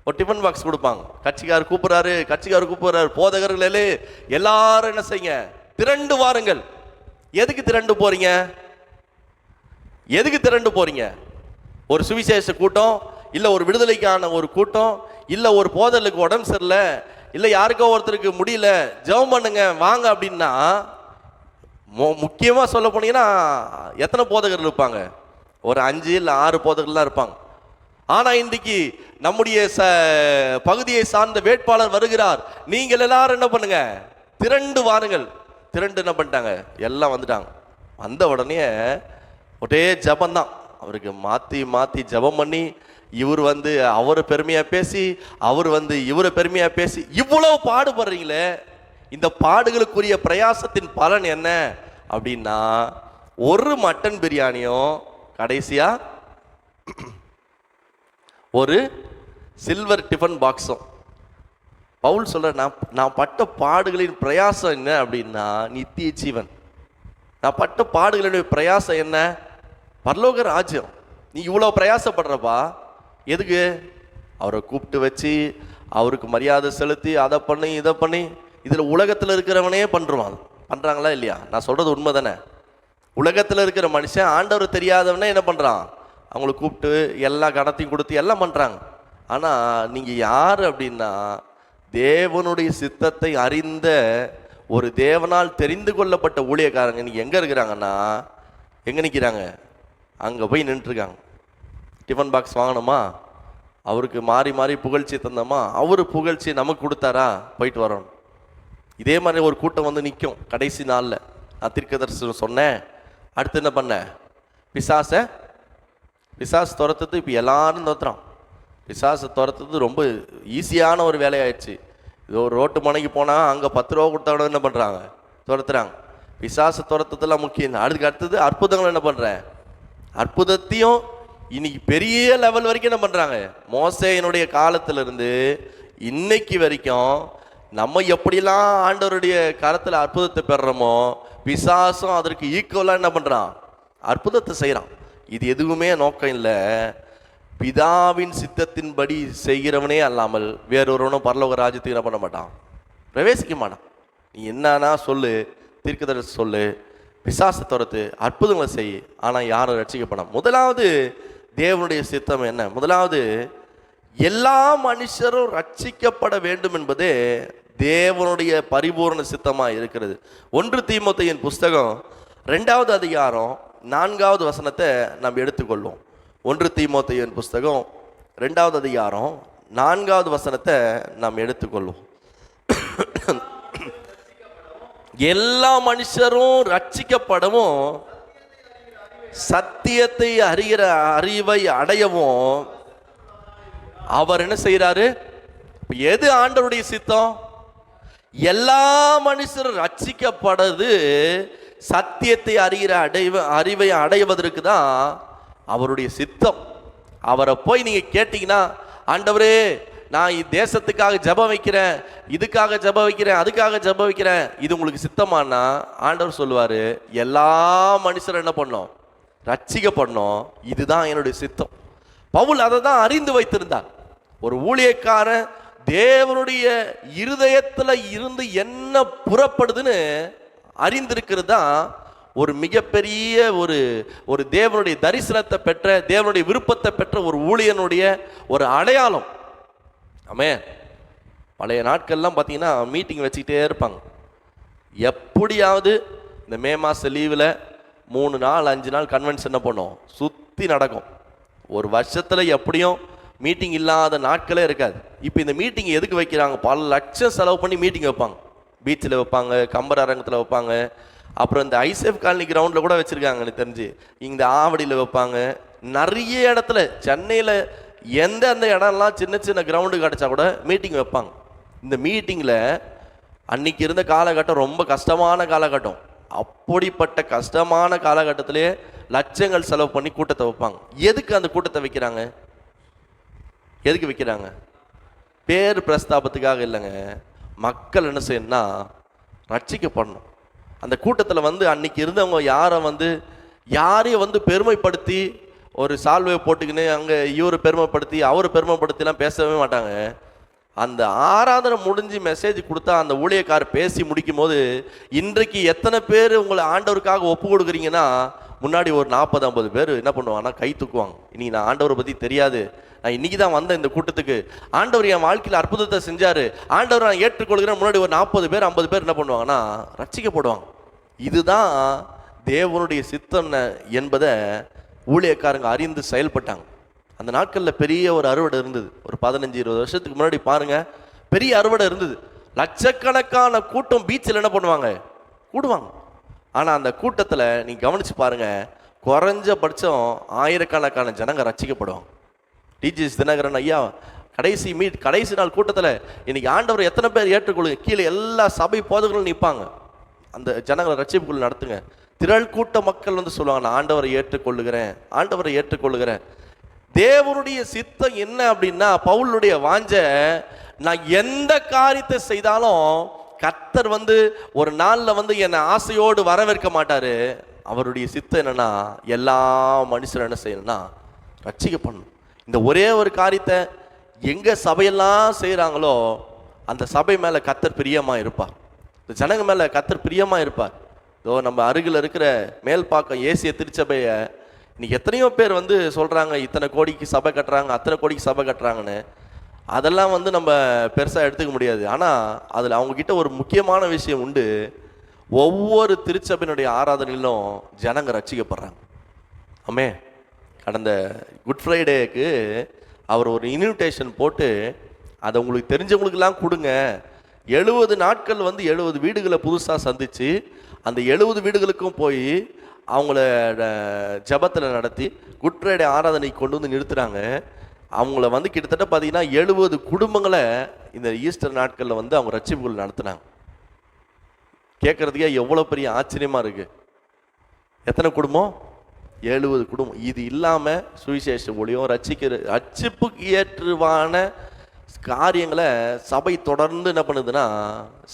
ஒரு டிஃபன் பாக்ஸ் கொடுப்பாங்க. கட்சிக்காரர் கூப்பிடுறாரு, போதகர்களே எல்லாரும் என்ன செய்யுங்க, திரண்டு வாருங்கள். எதுக்கு திரண்டு போறீங்க? ஒரு சுவிசேஷ கூட்டம், இல்ல ஒரு விடுதலைக்கான ஒரு கூட்டம், இல்ல ஒரு போதலுக்கு உடம்பு சரியில்லை, இல்ல யாருக்கோ ஒருத்தருக்கு முடியல, ஜெபம் பண்ணுங்க வாங்க அப்படின்னா, முக்கியமா சொல்ல போனீங்கன்னா எத்தனை போதகர்கள் இருப்பாங்க? ஒரு 5 இல்ல 6 போதகர்கள்லாம் இருப்பாங்க. ஆனா இன்றைக்கு நம்முடைய பகுதியை சார்ந்த வேட்பாளர் வருகிறார், நீங்கள் எல்லாரும் என்ன பண்ணுங்க, திரண்டு வாருங்கள். திரண்டு என்ன பண்ணிட்டாங்க, எல்லாம் வந்துட்டாங்க. வந்த உடனே ஒரே ஜபம்தான். அவருக்கு மாற்றி ஜபம் பண்ணி, இவர் அவரை பெருமையாக பேசி, அவர் இவரை பெருமையாக பேசி, இவ்வளவு பாடுபடுறீங்களே, இந்த பாடுகளுக்குரிய பிரயாசத்தின் பலன் என்ன அப்படின்னா, ஒரு மட்டன் பிரியாணியும் கடைசியா ஒரு சில்வர் டிஃபன் பாக்ஸும். பவுல் சொல்ற, நான் பட்ட பாடுகளின் பிரயாசம் என்ன அப்படின்னா நித்திய ஜீவன். நான் பட்ட பாடுகளின் பிரயாசம் என்ன? பரலோக ராஜ்யம். நீ இவ்வளோ பிரயாசப்படுறப்பா எதுக்கு? அவரை கூப்பிட்டு வச்சு அவருக்கு மரியாதை செலுத்தி அதை பண்ணி இதை பண்ணி, இதில் உலகத்தில் இருக்கிறவனே பண்ணுறாங்களா இல்லையா? நான் சொல்கிறது உண்மை தானே? உலகத்தில் இருக்கிற மனுஷன் ஆண்டவர் தெரியாதவனே என்ன பண்ணுறான், அவங்களை கூப்பிட்டு எல்லா கணத்தையும் கொடுத்து எல்லாம் பண்ணுறாங்க. ஆனால் நீங்கள் யார் அப்படின்னா, தேவனுடைய சித்தத்தை அறிந்த ஒரு தேவனால் தெரிந்து கொள்ளப்பட்ட ஊழியக்காரங்க. நீங்கள் எங்கே இருக்கிறாங்கன்னா, எங்கே நிற்கிறாங்க? அங்கே போய் நின்றுருக்காங்க. டிஃபன் பாக்ஸ் வாங்கணுமா, அவருக்கு மாறி மாறி புகழ்ச்சி தந்தோமா, அவர் புகழ்ச்சி நமக்கு கொடுத்தாரா, போயிட்டு வரோம். இதே மாதிரி ஒரு கூட்டம் நிற்கும் கடைசி நாளில். நான் தீர்க்கதரிசனம் சொன்னேன். அடுத்து என்ன பண்ணேன், பிசாசு துரத்துறது. இப்போ எல்லாரும் துரத்துறான். பிசாசு துரத்துறது ரொம்ப ஈஸியான ஒரு வேலையாயிடுச்சு. இது ஒரு ரோட்டு மனைக்கு போனால் அங்கே 10 ரூபா கொடுத்தவன என்ன பண்ணுறாங்க, துரத்துறாங்க. பிசாசு துரத்துறதுலாம் முக்கியம். அதுக்கு அடுத்தது அற்புதங்கள் என்ன பண்ணுறேன், அற்புதத்தையும் இன்னைக்கு பெரிய லெவல் வரைக்கும் என்ன பண்ணுறாங்க. மோசேயினுடைய காலத்திலிருந்து இன்னைக்கு வரைக்கும் நம்ம எப்படிலாம் ஆண்டவருடைய கரத்தில் அற்புதத்தை பெறுறோமோ, பிசாசும் அதற்கு ஈக்குவலாக என்ன பண்ணுறான், அற்புதத்தை செய்கிறான். இது எதுவுமே நோக்கம் இல்லை. பிதாவின் சித்தத்தின்படி செய்கிறவனே அல்லாமல் வேறொருவனும் பரலோக ராஜ்யத்துக்கு என்ன பண்ண மாட்டான், பிரவேசிக்க மாட்டான். நீ என்னன்னா சொல்லு, தீர்க்கதரிசி சொல்லு, பிசாசை துரத்து, அற்புதங்களை செய், ஆனால் யாரும் ரட்சிக்கப்படும். முதலாவது தேவனுடைய சித்தம் என்ன? முதலாவது எல்லா மனுஷரும் ரட்சிக்கப்பட வேண்டும் என்பதே தேவனுடைய பரிபூர்ண சித்தமாக இருக்கிறது. 1 தீமோத்தேயின் புஸ்தகம் 2வது அதிகாரம் 4வது வசனத்தை நாம் எடுத்துக்கொள்வோம். 1 தீமோத்தேயின் புஸ்தகம் 2வது அதிகாரம் 4வது வசனத்தை நாம் எடுத்துக்கொள்வோம். எல்லா மனுஷரும் ரட்சிக்கப்படவும் சத்தியத்தை அறிகிற அறிவை அடையவும் அவர் என்ன செய்யறாரு? எது ஆண்டவருடைய சித்தம்? எல்லா மனுஷரும் ரட்சிக்கப்படுறது சத்தியத்தை அறிகிற அறிவை அடைவதற்கு தான் அவருடைய சித்தம். அவரை போய் நீங்க கேட்டீங்கன்னா, ஆண்டவரே நான் தேசத்துக்காக ஜெபம் வைக்கிறேன், இதுக்காக ஜெபம் வைக்கிறேன், அதுக்காக ஜெபம் வைக்கிறேன், இது உங்களுக்கு சித்தமானா ஆண்டவர் சொல்லுவாரு, எல்லா மனுஷரும் என்ன பண்ணோம், ரட்சிக்கப்படணும், இதுதான் என்னுடைய சித்தம். பவுல் அதை தான் அறிந்து வைத்திருந்தார். ஒரு ஊழியக்காரன் தேவனுடைய இருதயத்தில் இருந்து என்ன புறப்படுதுன்னு அறிந்திருக்கிறது தான் ஒரு மிகப்பெரிய ஒரு தேவனுடைய தரிசனத்தை பெற்ற, தேவனுடைய விருப்பத்தை பெற்ற ஒரு ஊழியனுடைய ஒரு அடையாளம். ஆமே, பழைய நாட்கள்லாம் பார்த்தீங்கன்னா மீட்டிங் வச்சுக்கிட்டே இருப்பாங்க. எப்படியாவது இந்த மே மாத லீவில் 3 நாள் 5 நாள் கன்வென்ஷன் என்ன பண்ணும், சுற்றி நடக்கும். ஒரு வருஷத்தில் எப்படியும் மீட்டிங் இல்லாத நாட்களே இருக்காது. இப்போ இந்த மீட்டிங் எதுக்கு வைக்கிறாங்க? பல லட்சம் செலவு பண்ணி மீட்டிங் வைப்பாங்க. பீச்சில் வைப்பாங்க, கம்பர் அரங்கத்தில் வைப்பாங்க, அப்புறம் இந்த ஐசேஃப் காலனி கிரவுண்டில் கூட வச்சுருக்காங்க எனக்கு தெரிஞ்சு. இந்த ஆவடியில் வைப்பாங்க, நிறைய இடத்துல சென்னையில் எந்தெந்த இடம்லாம் சின்ன சின்ன கிரவுண்டு கிடச்சா கூட மீட்டிங் வைப்பாங்க. இந்த மீட்டிங்கில் அன்னைக்கு இருந்த காலகட்டம் ரொம்ப கஷ்டமான காலகட்டம். அப்படிப்பட்ட கஷ்டமான காலகட்டத்திலே லட்சங்கள் செலவு பண்ணி கூட்டத்தை வைப்பாங்க. எதுக்கு அந்த கூட்டத்தை வைக்கிறாங்க? எதுக்கு வைக்கிறாங்க? பேர் பிரஸ்தாபத்துக்காக இல்லைங்க. மக்கள் என்ன செய்யணும்னா ரட்சிக்கப்படணும். அந்த கூட்டத்தில் அன்னைக்கு இருந்தவங்க யாரையும் பெருமைப்படுத்தி ஒரு சால்வையை போட்டுக்கின்னு அங்கே இவரை பெருமைப்படுத்தி அவரை பெருமைப்படுத்திலாம் பேசவே மாட்டாங்க. அந்த ஆராதனை முடிஞ்சு மெசேஜ் கொடுத்தா அந்த ஊழியக்காரர் பேசி முடிக்கும் போது, இன்றைக்கு எத்தனை பேர் உங்களை ஆண்டவருக்காக ஒப்பு கொடுக்குறீங்கன்னா, முன்னாடி ஒரு 40-50 பேர் என்ன பண்ணுவாங்கன்னா கை தூக்குவாங்க. இன்னைக்கு நான் ஆண்டவரை பற்றி தெரியாது, நான் இன்னைக்கு தான் வந்தேன் இந்த கூட்டத்துக்கு, ஆண்டவர் என் வாழ்க்கையில் அற்புதத்தை செஞ்சார், ஆண்டவர் நான் ஏற்றுக்கொள்கிறேன். முன்னாடி ஒரு 40 பேர் 50 பேர் என்ன பண்ணுவாங்கன்னா ரட்சிக்கப்படுவாங்க. இதுதான் தேவனுடைய சித்தம் என்பதை ஊழியக்காரங்க அறிந்து செயல்பட்டாங்க. அந்த நாட்களில் பெரிய ஒரு அறுவடை இருந்தது. ஒரு 15-20 வருஷத்துக்கு முன்னாடி பாருங்க, பெரிய அறுவடை இருந்தது. லட்சக்கணக்கான கூட்டம் பீச்சில் என்ன பண்ணுவாங்க, கூடுவாங்க. ஆனால் அந்த கூட்டத்தில் நீ கவனிச்சு பாருங்க, குறைஞ்சபட்சம் ஆயிரக்கணக்கான ஜனங்க ரட்சிக்கப்படுவாங்க. டிஜிஎஸ் தினகரன் ஐயா கடைசி நாள் கூட்டத்தில் இன்னைக்கு ஆண்டவர் எத்தனை பேர் ஏற்றுக்கொள்ளுங்க, கீழே எல்லா சபை போதகர்களும் நிற்பாங்க, அந்த ஜனங்களை ரட்சிப்புக்குள் நடத்துங்க. திரள் கூட்ட மக்கள் வந்து சொல்லுவாங்க, நான் ஆண்டவரை ஏற்றுக்கொள்ளுகிறேன். தேவனுடைய சித்தம் என்ன அப்படின்னா, பவுலுடைய வாஞ்ச, நான் எந்த காரியத்தை செய்தாலும் கர்த்தர் வந்து ஒரு நாளில் வந்து என்னை ஆசையோடு வரவேற்க மாட்டாரு. அவருடைய சித்தம் என்னன்னா, எல்லா மனுஷரும் என்ன செய்யணும்னா ரட்சிக்கப்படணும். இந்த ஒரே ஒரு காரியத்தை எங்க சபையெல்லாம் செய்கிறாங்களோ அந்த சபை மேலே கர்த்தர் பிரியமா இருப்பார், இந்த ஜனங்க மேலே கர்த்தர் பிரியமா இருப்பார். இதோ நம்ம அருகில் இருக்கிற மேல்பாக்கம் ஏசிய திருச்சபையை இன்னைக்கு எத்தனையோ பேர் வந்து சொல்கிறாங்க, இத்தனை கோடிக்கு சபை கட்டுறாங்க, அத்தனை கோடிக்கு சபை கட்டுறாங்கன்னு. அதெல்லாம் வந்து நம்ம பெருசாக எடுத்துக்க முடியாது. ஆனால் அதில் அவங்கக்கிட்ட ஒரு முக்கியமான விஷயம் உண்டு. ஒவ்வொரு திருச்சபையினுடைய ஆராதனையிலும் ஜனங்க ரட்சிக்கப்படுறாங்க. ஆமே, கடந்த குட் ஃப்ரைடேக்கு அவர் ஒரு இன்விடேஷன் போட்டு, அதை உங்களுக்கு தெரிஞ்சவங்களுக்கெல்லாம் கொடுங்க, 70 நாட்கள் வந்து 70 வீடுகளை புதுசாக சந்தித்து அந்த 70 வீடுகளுக்கும் போய் அவங்கள ஜபத்தில் நடத்தி குட் ஃப்ரைடே ஆராதனைக்கு கொண்டு வந்து நிறுத்துகிறாங்க. அவங்கள வந்து கிட்டத்தட்ட பார்த்தீங்கன்னா 70 குடும்பங்களை இந்த ஈஸ்டர் நாட்களில் வந்து அவங்க ரட்சிப்புகள் நடத்துனாங்க. கேட்குறதுக்கே எவ்வளோ பெரிய ஆச்சரியமாக இருக்குது. எத்தனை குடும்பம்? 70 குடும்பம். இது இல்லாமல் சுவிசேஷ ஒளியும் ரட்சிப்புக்கு ஏற்றுவான காரியங்களை சபை தொடர்ந்து என்ன பண்ணுதுன்னா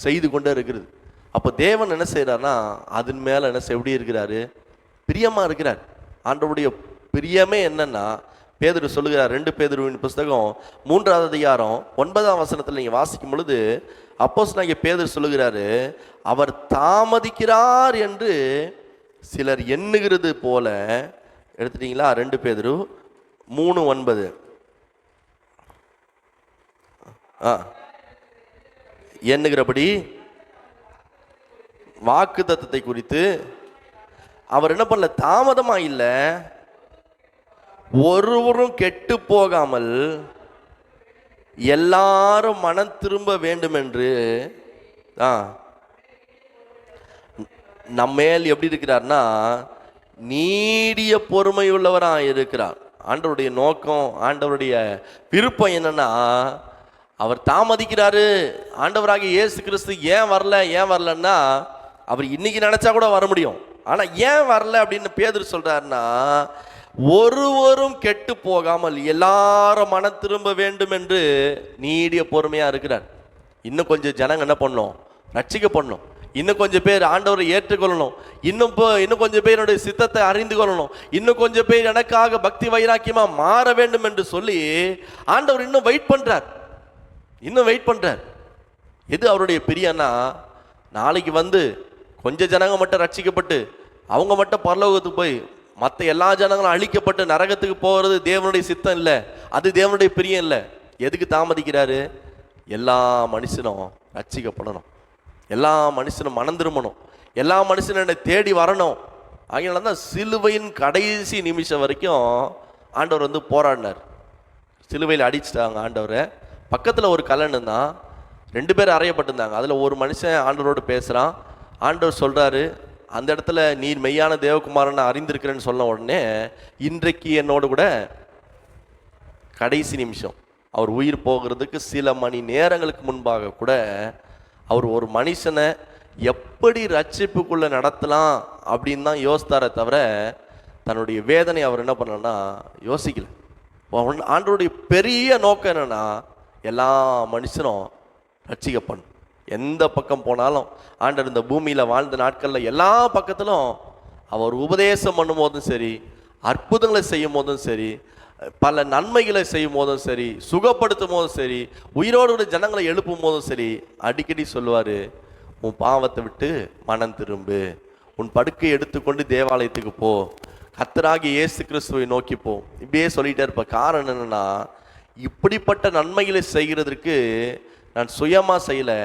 செய்து கொண்டே இருக்கிறது. அப்போ தேவன் என்ன செய்கிறாருன்னா, அதன் மேலே எப்படி இருக்கிறாரு, பிரியமாக இருக்கிறார். ஆண்டவருடைய பிரியமே என்னன்னா, பேதுரு சொல்லுகிறார், 2 பேதுருவின் புஸ்தகம் 3ஆம் அதிகாரம் 9ஆம் வசனத்தில் நீங்கள் வாசிக்கும் பொழுது அப்போஸ்தலனாகிய பேதுரு சொல்லுகிறாரு, அவர் தாமதிக்கிறார் என்று சிலர் எண்ணுகிறது போல. எடுத்துட்டீங்களா? 2 பேதுரு 3:9. எண்ணுகிறபடி வாக்கு தத்தத்தை குறித்து அவர் என்ன பண்ணல, தாமதமா இல்லை, ஒருவரும் கெட்டு போகாமல் எல்லாரும் மனம் திரும்ப வேண்டும் என்று நம்மேல் எப்படி இருக்கிறார்னா நீடிய பொறுமையுள்ளவராக இருக்கிறார். ஆண்டவருடைய நோக்கம், ஆண்டவருடைய விருப்பம் என்னன்னா, அவர் தாமதிக்கிறாரு. ஆண்டவராகிய இயேசு கிறிஸ்து ஏன் வரலன்னா, அவர் இன்னைக்கு நினைச்சா கூட வர முடியும். ஆனா ஏன் வரல அப்படின்னு பேதுரு சொல்றாருன்னா, ஒருவரும் கெட்டு போகாமல் எல்லாரும் மனம் திரும்ப வேண்டும் என்று நீடிய பொறுமையா இருக்கிறார். இன்னும் கொஞ்சம் ஜனங்க என்ன பண்ணணும், ரட்சிக்கப்படணும். இன்னும் கொஞ்சம் பேர் ஆண்டவரை ஏற்றுக்கொள்ளணும். இன்னும் கொஞ்சம் பேருடைய சித்தத்தை அறிந்து கொள்ளணும். இன்னும் கொஞ்சம் பேர் எனக்காக பக்தி வைராக்கியமா மாற வேண்டும் என்று சொல்லி ஆண்டவர் இன்னும் வெயிட் பண்றார். எது அவருடைய பிரியன்னா, நாளைக்கு வந்து கொஞ்சம் ஜனங்க மட்டும் ரட்சிக்கப்பட்டு அவங்க மட்டும் பரலோகத்துக்கு போய் மற்ற எல்லா ஜனங்களும் அழிக்கப்பட்டு நரகத்துக்கு போகிறது தேவனுடைய சித்தம் இல்லை, அது தேவனுடைய பிரியம் இல்லை. எதுக்கு தாமதிக்கிறாரு? எல்லா மனுஷனும் ரட்சிக்கப்படணும், எல்லா மனுஷனும் மனம் திரும்பணும், எல்லா மனுஷனும் என்னை தேடி வரணும். அதனால தான் சிலுவையின் கடைசி நிமிஷம் வரைக்கும் ஆண்டவர் வந்து போராடினார். சிலுவையில் அடிச்சிட்டாங்க ஆண்டவரை. பக்கத்தில் ஒரு கல்லணு தான், 2 பேர் அறையப்பட்டிருந்தாங்க. அதில் ஒரு மனுஷன் ஆண்டவரோடு பேசுகிறான். ஆண்டவர் சொல்கிறாரு, அந்த இடத்துல நீர் மெய்யான தேவகுமாரன் அறிந்திருக்கிறேன்னு சொன்ன உடனே, இன்றைக்கு என்னோடு கூட கடைசி நிமிஷம் அவர் உயிர் போகிறதுக்கு சில மணி நேரங்களுக்கு முன்பாக கூட அவர் ஒரு மனுஷனை எப்படி ரட்சிப்புக்குள்ளே நடத்தலாம் அப்படின்னு தான் யோசித்தாரே தவிர தன்னுடைய வேதனை அவர் என்ன பண்ணலன்னா யோசிக்கல. ஆண்டவருடைய பெரிய நோக்கம் என்னன்னா, எல்லா மனுஷனும் ரட்சிக்கப்படணும். எந்த பக்கம் போனாலும் ஆண்டவர் இந்த பூமியில் வாழ்ந்த நாட்களில் எல்லா பக்கத்திலும் அவர் உபதேசம் பண்ணும்போதும் சரி, அற்புதங்களை செய்யும் போதும் சரி, பல நன்மைகளை செய்யும் போதும் சரி, சுகப்படுத்தும் போதும் சரி, உயிரோடு ஜனங்களை எழுப்பும் போதும் சரி, அடிக்கடி சொல்லுவார், உன் பாவத்தை விட்டு மனம் திரும்பு, உன் படுக்கையை எடுத்துக்கொண்டு தேவாலயத்துக்கு போ, கர்த்தராகிய இயேசு கிறிஸ்துவை நோக்கி போ. இப்படியே சொல்லிட்டே இருப்ப. காரணம் என்னன்னா, இப்படிப்பட்ட நன்மைகளை செய்கிறதுக்கு நான் சுயமாக செய்யலை,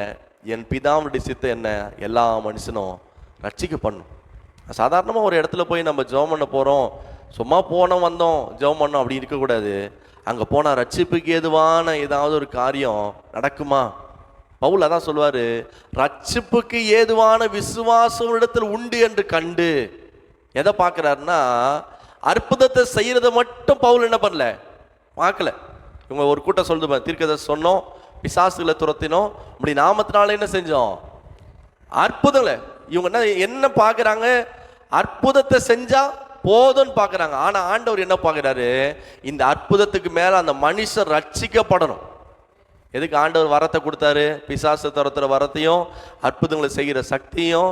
என் பிதாவுடைய சித்தம் என்ன, எல்லா மனுஷனும் ரட்சிக்க பண்ணும். சாதாரணமாக ஒரு இடத்துல போய் நம்ம ஜெபம் பண்ண போகிறோம், சும்மா போனோம் வந்தோம் ஜெபம் பண்ணோம் அப்படி இருக்கக்கூடாது. அங்கே போனால் ரட்சிப்புக்கு ஏதுவான ஏதாவது ஒரு காரியம் நடக்குமா? பவுல் அதான் சொல்லுவார், ரட்சிப்புக்கு ஏதுவான விசுவாசம் இடத்தில் உண்டு என்று கண்டு. எதை பார்க்குறாருன்னா, அற்புதத்தை செய்கிறத மட்டும் பவுல் என்ன பண்ணல, பார்க்கல. இவங்க ஒரு கூட்டம் சொல்லுது, தீர்க்கதரிசி சொன்னோம், பிசாசுகளை துரத்தினோம், இப்படி நாமத்தினால என்ன செஞ்சோம், அற்புதங்களை. இவங்க என்ன பார்க்குறாங்க, அற்புதத்தை செஞ்சா போதும்னு பார்க்குறாங்க. ஆனால் ஆண்டவர் என்ன பார்க்குறாரு, இந்த அற்புதத்துக்கு மேலே அந்த மனுஷன் ரட்சிக்கப்படணும். எதுக்கு ஆண்டவர் வரத்தை கொடுத்தாரு? பிசாசு துரத்துற வரத்தையும், அற்புதங்களை செய்கிற சக்தியும்,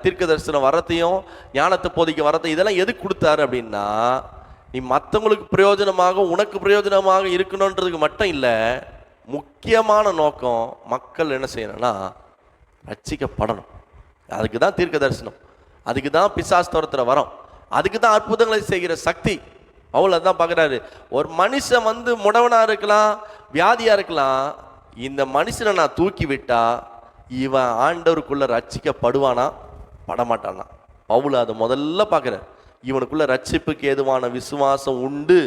தீர்க்க தரிசன வரத்தையும், ஞானத்தை போதிக்க வரத்தையும், இதெல்லாம் எதுக்கு கொடுத்தாரு அப்படின்னா, நீ மற்றவங்களுக்கு பிரயோஜனமாக உனக்கு பிரயோஜனமாக இருக்கணுன்றதுக்கு மட்டும் இல்லை. முக்கியமான நோக்கம் மக்கள் என்ன செய்யணும்னா ரட்சிக்கப்படணும். அதுக்கு தான் தீர்க்க தரிசனம், அதுக்கு தான் பிசாசு துரத்துற வரம், அதுக்கு தான் அற்புதங்களை செய்கிற சக்தி. பவுல் அதான் பார்க்குறாரு. ஒரு மனுஷன் முடவனா இருக்கலாம், வியாதியா இருக்கலாம், இந்த மனுஷனை நான் தூக்கி விட்டா இவன் ஆண்டவருக்குள்ள ரட்சிக்கப்படுவானா படமாட்டானா? பவுல் அதை முதல்ல பார்க்குறார். இவனுக்குள்ள ரட்சிப்புக்கு ஏதுவான விசுவாசம் உண்டு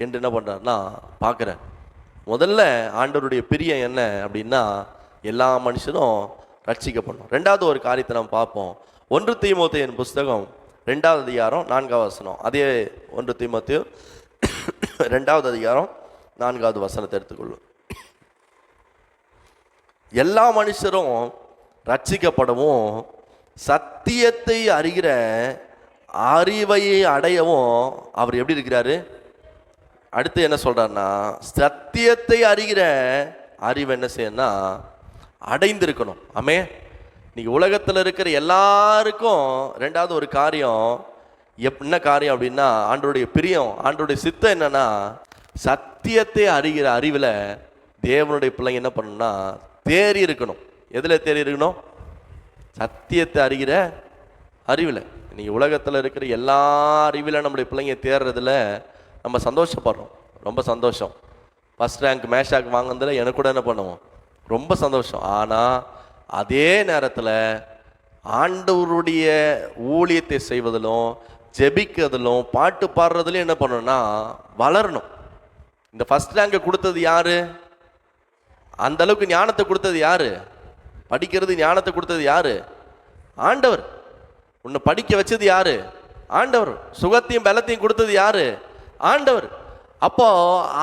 என்று என்ன பண்றாருன்னா பார்க்குறார். முதல்ல ஆண்டவருடைய பிரியம் என்ன அப்படின்னா, எல்லா மனுஷனும் ரட்சிக்கப்படணும். ரெண்டாவது ஒரு காரியத்தை நம்ம பார்ப்போம். 1 தீமோத்தேயுவின் புஸ்தகம் 2வது அதிகாரம் 4வது வசனம். அதே 1 தீமோத்தேயு 2வது அதிகாரம் 4வது வசனத்தை எடுத்துக்கொள்ளும். எல்லா மனுஷரும் ரட்சிக்கப்படவும் சத்தியத்தை அறிகிற அறிவை அடையவும் அவர் எப்படி இருக்கிறாரு? அடுத்து என்ன சொல்றாருன்னா, சத்தியத்தை அறிகிற அறிவை என்ன செய்யணும்னா அடைந்திருக்கணும். ஆமே, இன்னைக்கு உலகத்தில் இருக்கிற எல்லாருக்கும் ரெண்டாவது ஒரு காரியம், என்ன காரியம் அப்படின்னா, ஆண்டவருடைய பிரியம், ஆண்டவருடைய சித்தம் என்னன்னா, சத்தியத்தை அறிகிற அறிவில் தேவனுடைய பிள்ளைங்க என்ன பண்ணணும்னா தேறி இருக்கணும். எதில் தேறி இருக்கணும்? சத்தியத்தை அறிகிற அறிவில். இன்னைக்கு உலகத்தில் இருக்கிற எல்லா அறிவில் நம்முடைய பிள்ளைங்க தேர்றதுல நம்ம சந்தோஷப்படுறோம், ரொம்ப சந்தோஷம். ஃபஸ்ட் ரேங்க் மேஷாக் வாங்கினதில் எனக்கு கூட என்ன பண்ணுவோம், ரொம்ப சந்தோஷம். ஆனால் அதே நேரத்தில் ஆண்டவருடைய ஊழியத்தை செய்வதிலும் ஜெபிக்கிறதிலும் பாட்டு பாடுறதுலையும் என்ன பண்ணணும்னா வளரணும். இந்த ஃபஸ்ட் ரேங்கை கொடுத்தது யாரு? அந்த அளவுக்கு ஞானத்தை கொடுத்தது யாரு? படிக்கிறது ஞானத்தை கொடுத்தது யாரு? ஆண்டவர். உன்னை படிக்க வச்சது யாரு? ஆண்டவர். சுகத்தையும் பலத்தையும் கொடுத்தது யாரு? ஆண்டவர். அப்போ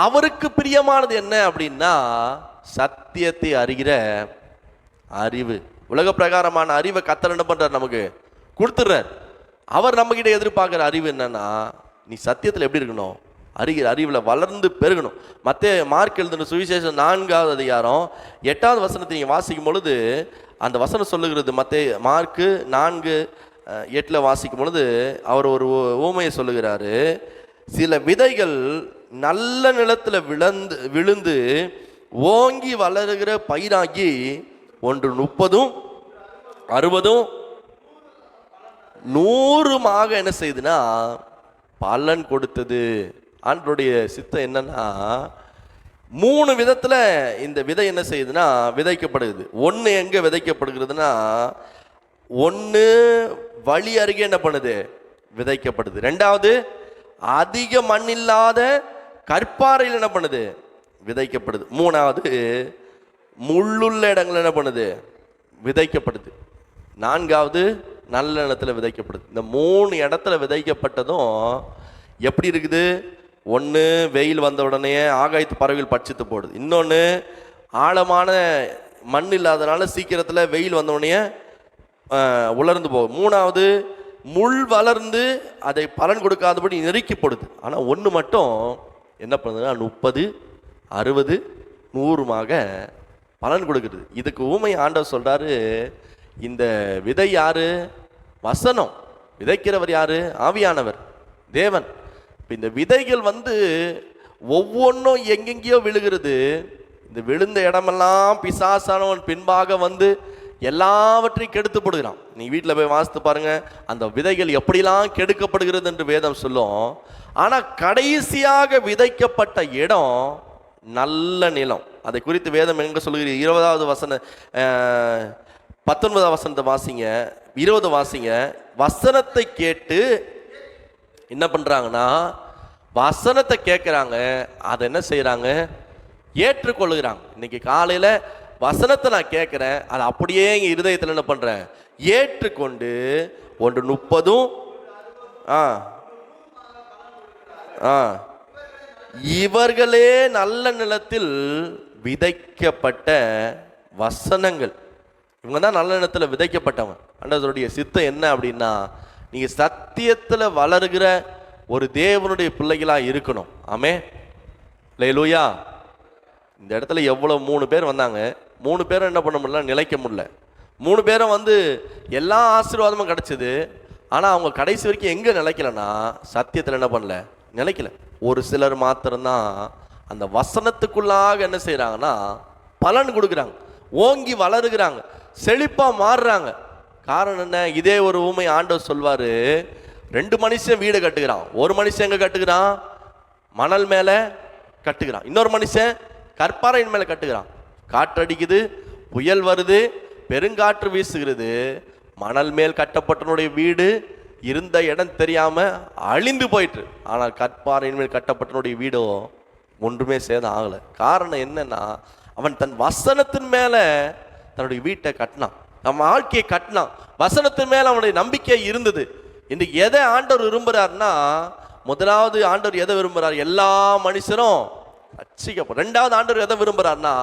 அவருக்கு பிரியமானது என்ன அப்படின்னா சத்தியத்தை அறிகிற அறிவு. உலக பிரகாரமான அறிவை கர்த்தர் என்ன பண்றார்? நமக்கு கொடுத்துடுறார். அவர் நம்ம கிட்ட எதிர்பார்க்கிற அறிவு என்னன்னா, நீ சத்தியத்தில் எப்படி இருக்கணும், அறிகிற அறிவில் வளர்ந்து பெருகணும். மார்க் எழுதின சுவிசேஷம் 4வது அதிகாரம் 8வது வசனத்தை நீங்கள் வாசிக்கும் பொழுது அந்த வசனம் சொல்லுகிறது. மார்க்கு 4:8 வாசிக்கும் பொழுது அவர் ஒரு ஊமையை சொல்லுகிறாரு. சில விதைகள் நல்ல நிலத்தில் விழுந்து ஓங்கி வளருகிற பயிராகி ஒன்று 30, 60, 100 என்ன செய்யுதுன்னா பலன் கொடுத்தது. ஆண்டவருடைய சித்தம் என்னன்னா, 3 விதத்துல இந்த விதை என்ன செய்யுதுன்னா விதைக்கப்படுகிறது. ஒன்று எங்க விதைக்கப்படுகிறதுனா, ஒன்று வழி அருகே என்ன பண்ணுது, விதைக்கப்படுது. 2வது அதிக மண் இல்லாத கற்பாறையில் என்ன பண்ணுது, விதைக்கப்படுது. 3வது முள்ளுள்ள இடங்கள் என்ன பண்ணுது, விதைக்கப்படுது. 4வது நல்ல இடத்துல விதைக்கப்படுது. இந்த 3 இடத்துல விதைக்கப்பட்டதும் எப்படி இருக்குது? ஒன்று வெயில் வந்த உடனே ஆகாயத்து பறவைகள் பட்சித்து போடுது. இன்னொன்று ஆழமான மண் இல்லாதனால சீக்கிரத்தில் வெயில் வந்த உடனே உலர்ந்து போகும். 3வது முள் வளர்ந்து அதை பலன் கொடுக்காதபடி நெருக்கப்படுது. ஆனால் ஒன்று மட்டும் என்ன பண்ணுதுன்னா 30, 60, 100 பலன் கொடுக்குறது. இதுக்கு ஊமை ஆண்டவர் சொல்றாரு, இந்த விதை யாரு? வசனம். விதைக்கிறவர் யாரு? ஆவியானவர். தேவன். இந்த விதைகள் வந்து ஒவ்வொன்றும் எங்கெங்கேயோ விழுகிறது. இந்த விழுந்த இடமெல்லாம் பிசாசானவன் பின்பாக வந்து எல்லாவற்றையும் கெடுத்து போடுகிறான். நீ வீட்டில் போய் வாசித்து பாருங்க, அந்த விதைகள் எப்படிலாம் கெடுக்கப்படுகிறது என்று வேதம் சொல்லும். ஆனால் கடைசியாக விதைக்கப்பட்ட இடம் நல்ல நிலம். அதை குறித்து வேதம் எங்க சொல்லுகிற 20வது வசனம் 19வது வசனத்தை வாசிங்க, 20 வாசிங்க. வசனத்தை கேட்டு என்ன பண்றாங்கன்னா, வசனத்தை கேட்குறாங்க, அதை என்ன செய்யறாங்க, ஏற்றுக்கொள்ளுகிறாங்க. இன்னைக்கு காலையில் வசனத்தை நான் கேட்குறேன், அதை அப்படியே எங்கள் இருதயத்தில் என்ன பண்ணுறேன், ஏற்றுக்கொண்டு ஒன்று 30 இவர்களே நல்ல நிலத்தில் விதைக்கப்பட்ட வசனங்கள். இவங்க தான் நல்ல நிலத்தில் விதைக்கப்பட்டவங்க. ஆண்டவருடைய சித்தம் என்ன அப்படின்னா, நீங்கள் சத்தியத்தில் வளருகிற ஒரு தேவனுடைய பிள்ளைகளாக இருக்கணும். ஆமே அல்லேலூயா. இந்த இடத்துல எவ்வளோ 3 பேர் வந்தாங்க, 3 பேரும் என்ன பண்ண முடியல, நிலைக்க முடியல. 3 பேரும் வந்து எல்லா ஆசீர்வாதமும் கிடச்சிது. ஆனால் அவங்க கடைசி வரைக்கும் எங்கே நிலைக்கலன்னா, சத்தியத்தில் என்ன பண்ணல, நிலைக்கல. ஒரு சிலர் மாத்திரம்தான் அந்த வசனத்துக்குள்ளாக என்ன செய்கிறாங்கன்னா பலன் கொடுக்குறாங்க, ஓங்கி வளருகிறாங்க, செழிப்பாக மாறுறாங்க. காரணம் என்ன? இதே ஒரு ஊமை ஆண்டவர் சொல்வார், 2 மனுஷன் வீடு கட்டுகிறான். ஒரு மனுஷன் எங்கே கட்டுகிறான், மணல் மேலே கட்டுகிறான். இன்னொரு மனுஷன் கற்பாறையின் மேலே கட்டுகிறான். காற்றடிக்குது, புயல் வருது, பெருங்காற்று வீசுகிறது. மணல் மேல் கட்டப்பட்டனுடைய வீடு இருந்த இடம் தெரியாம அழிந்து போயிட்டு. ஆனால் கற்பாறையின் மேல் கட்டப்பட்டனுடைய வீடோ ஒன்றுமே சேதம் ஆகலை. காரணம் என்னன்னா, அவன் தன் வசனத்தின் மேல தன்னுடைய வீட்டை கட்டினான், நம்ம வாழ்க்கையை கட்டினான். வசனத்தின் மேல அவனுடைய நம்பிக்கை இருந்தது. இன்னைக்கு எதை ஆண்டவர் விரும்புறாருன்னா, முதலாவது ஆண்டவர் எதை விரும்புறார், எல்லா மனுஷரும் ரட்சிக்கப்படும். 2வது ஆண்டவர் எதை விரும்புறாருன்னா,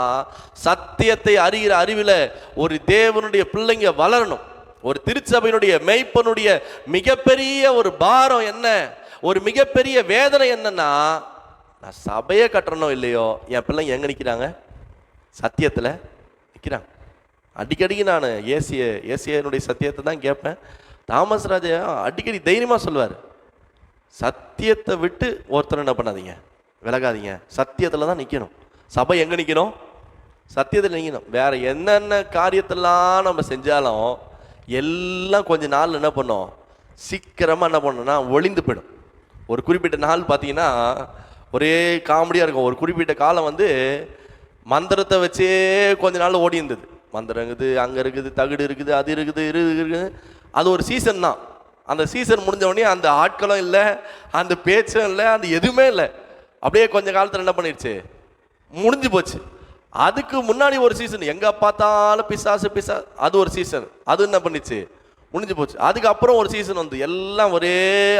சத்தியத்தை அறிகிற அறிவில் ஒரு தேவனுடைய பிள்ளைங்க வளரணும். ஒரு திருச்சபையினுடைய மெய்ப்பனுடைய மிகப்பெரிய ஒரு பாரம் என்ன, ஒரு மிகப்பெரிய வேதனை என்னன்னா, நான் சபையை கட்டணும் இல்லையோ, என் பிள்ளைங்க எங்க நிற்கிறாங்க, சத்தியத்தில் நிற்கிறாங்க. அடிக்கடிக்கு நான் ஏசியனுடைய சத்தியத்தை தான் கேட்பேன். தாமஸ் ராஜா அடிக்கடி தைரியமாக சொல்லுவார், சத்தியத்தை விட்டு ஒருத்தர் என்ன பண்ணாதீங்க, விலகாதீங்க, சத்தியத்தில் தான் நிற்கணும். சபை எங்கே நிற்கணும், சத்தியத்தில் நிற்கணும். வேற என்னென்ன காரியத்தெல்லாம் நம்ம செஞ்சாலும் எல்லாம் கொஞ்ச நாள் என்ன பண்ணோம், சீக்கிரமாக என்ன பண்ணோம்னா ஒளிந்து போயிடும். ஒரு குறிப்பிட்ட நாள் பார்த்தீங்கன்னா ஒரே காமெடியாக இருக்கும். ஒரு குறிப்பிட்ட காலம் வந்து மந்திரத்தை வச்சே கொஞ்ச நாள் ஓடி இருந்தது. மந்திரம் இருக்குது, அங்கே இருக்குது, தகுடு இருக்குது, அது இருக்குது, இருக்குது. அது ஒரு சீசன் தான். அந்த சீசன் முடிஞ்ச உடனே அந்த ஆட்களும் இல்லை, அந்த பேச்சும் இல்லை, அந்த எதுவுமே இல்லை. அப்படியே கொஞ்ச காலத்தில் என்ன பண்ணிடுச்சு, முடிஞ்சு போச்சு. அதுக்கு முன்னாடி ஒரு சீசன், எங்கே பார்த்தாலும் பிசாசு, அது ஒரு சீசன், அது என்ன பண்ணிச்சு, முடிஞ்சு போச்சு. அதுக்கப்புறம் ஒரு சீசன் வந்து எல்லாம் ஒரே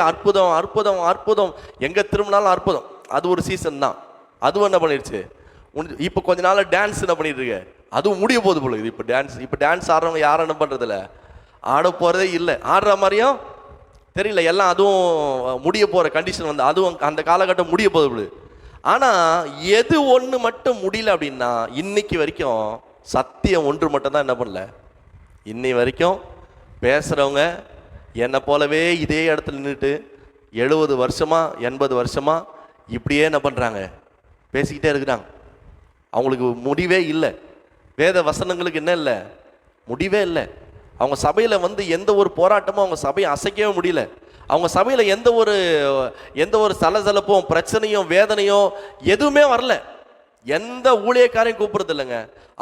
அற்புதம் அற்புதம் அற்புதம், எங்கே திரும்பினாலும் அற்புதம், அது ஒரு சீசன் தான். அதுவும் என்ன பண்ணிடுச்சு, முடிஞ்சு. இப்போ கொஞ்ச நாள் டான்ஸ் என்ன பண்ணிட்டு இருக்கு, அதுவும் முடிய போகுது போல இது. இப்போ டான்ஸ் ஆடுறவங்க யாரும் என்ன பண்ணுறதில்ல, ஆட போகிறதே இல்லை, ஆடுற மாதிரியும் தெரியல. எல்லாம் அதுவும் முடிய போகிற கண்டிஷன் வந்து, அதுவும் அந்த காலகட்டம் முடிய போகுது. ஆனால் எது ஒன்று மட்டும் முடியல அப்படின்னா, இன்னைக்கு வரைக்கும் சத்தியம் ஒன்று மட்டும் தான் என்ன பண்ணல. இன்னை வரைக்கும் பேசுகிறவங்க என்னை போலவே இதே இடத்துல நின்றுட்டு 70 வருஷமா 80 வருஷமா இப்படியே என்ன பண்ணுறாங்க, பேசிக்கிட்டே இருக்கிறாங்க. அவங்களுக்கு முடிவே இல்லை. வேத வசனங்களுக்கு என்ன இல்லை, முடிவே இல்லை. அவங்க சபையில் வந்து எந்த ஒரு போராட்டமும் அவங்க சபையை அசைக்கவே முடியல. அவங்க சபையில் எந்த ஒரு சலசலப்பும் பிரச்சனையும் வேதனையும் எதுவுமே வரல. எந்த ஊழியக்காரையும் கூப்பிடுறது இல்லைங்க.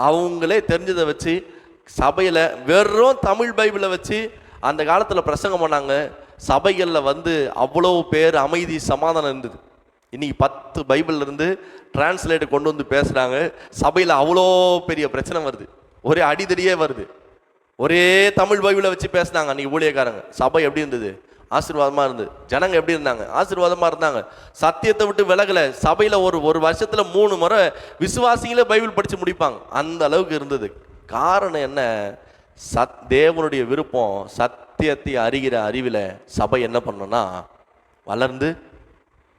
அவங்களே தெரிஞ்சதை வச்சு சபையில் வெறும் தமிழ் பைபிளை வச்சு அந்த காலத்தில் பிரசங்கம் பண்ணாங்க. சபைகளில் வந்து அவ்வளோ பேர் அமைதி சமாதானம் இருந்தது. இன்னைக்கு 10 பைபிள் இருந்து டிரான்ஸ்லேட் கொண்டு வந்து பேசுகிறாங்க. சபையில் அவ்வளோ பெரிய பிரச்சனை வருது, ஒரே அடிதடியே வருது. ஒரே தமிழ் பைபிளை வச்சு பேசினாங்க அன்றைக்கி ஊழியக்காரங்க. சபை எப்படி இருந்தது, ஆசீர்வாதமாக இருந்தது. ஜனங்க எப்படி இருந்தாங்க, ஆசீர்வாதமாக இருந்தாங்க. சத்தியத்தை விட்டு விலகலை. சபையில் ஒரு வருஷத்தில் 3 முறை விசுவாசிகளே பைபிள் படித்து முடிப்பாங்க, அந்த அளவுக்கு இருந்தது. காரணம் என்ன, தேவனுடைய விருப்பம். சத்தியத்தை அறிகிற அறிவில் சபை என்ன பண்ணணும்னா வளர்ந்து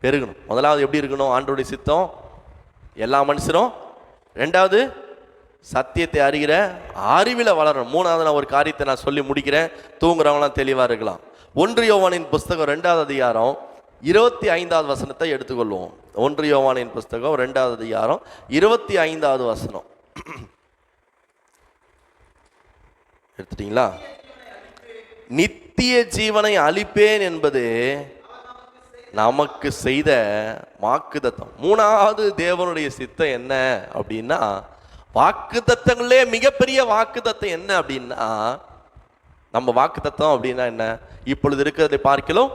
பெருகணும். முதலாவது எப்படி இருக்கணும், ஆண்டவருடைய சித்தம் எல்லா மனுஷரும். 2வது சத்தியத்தை அறிகிற அறிவில் வளரணும். 3வது நான் ஒரு காரியத்தை நான் சொல்லி முடிக்கிறேன், தூங்குறவங்களாம் தெளிவாக இருக்கலாம். 1 யோவானின் புஸ்தகம் 2வது அதிகாரம் 25வது வசனத்தை எடுத்துக்கொள்வோம். 1 யோவானின் புஸ்தகம் 2வது அதிகாரம் 25வது வசனம். எடுத்துட்டீங்களா? நித்திய ஜீவனை அளிப்பேன் என்பது நமக்கு செய்த வாக்குத்தத்தம். 3வது தேவனுடைய சித்தம் என்ன அப்படின்னா, வாக்குத்தத்தங்களே மிகப்பெரிய வாக்குத்தத்தம் என்ன அப்படின்னா, நம்ம வாக்குத்தத்தம் அப்படின்னா என்ன? இப்பொழுது இருக்கிறதை பார்க்கலாம்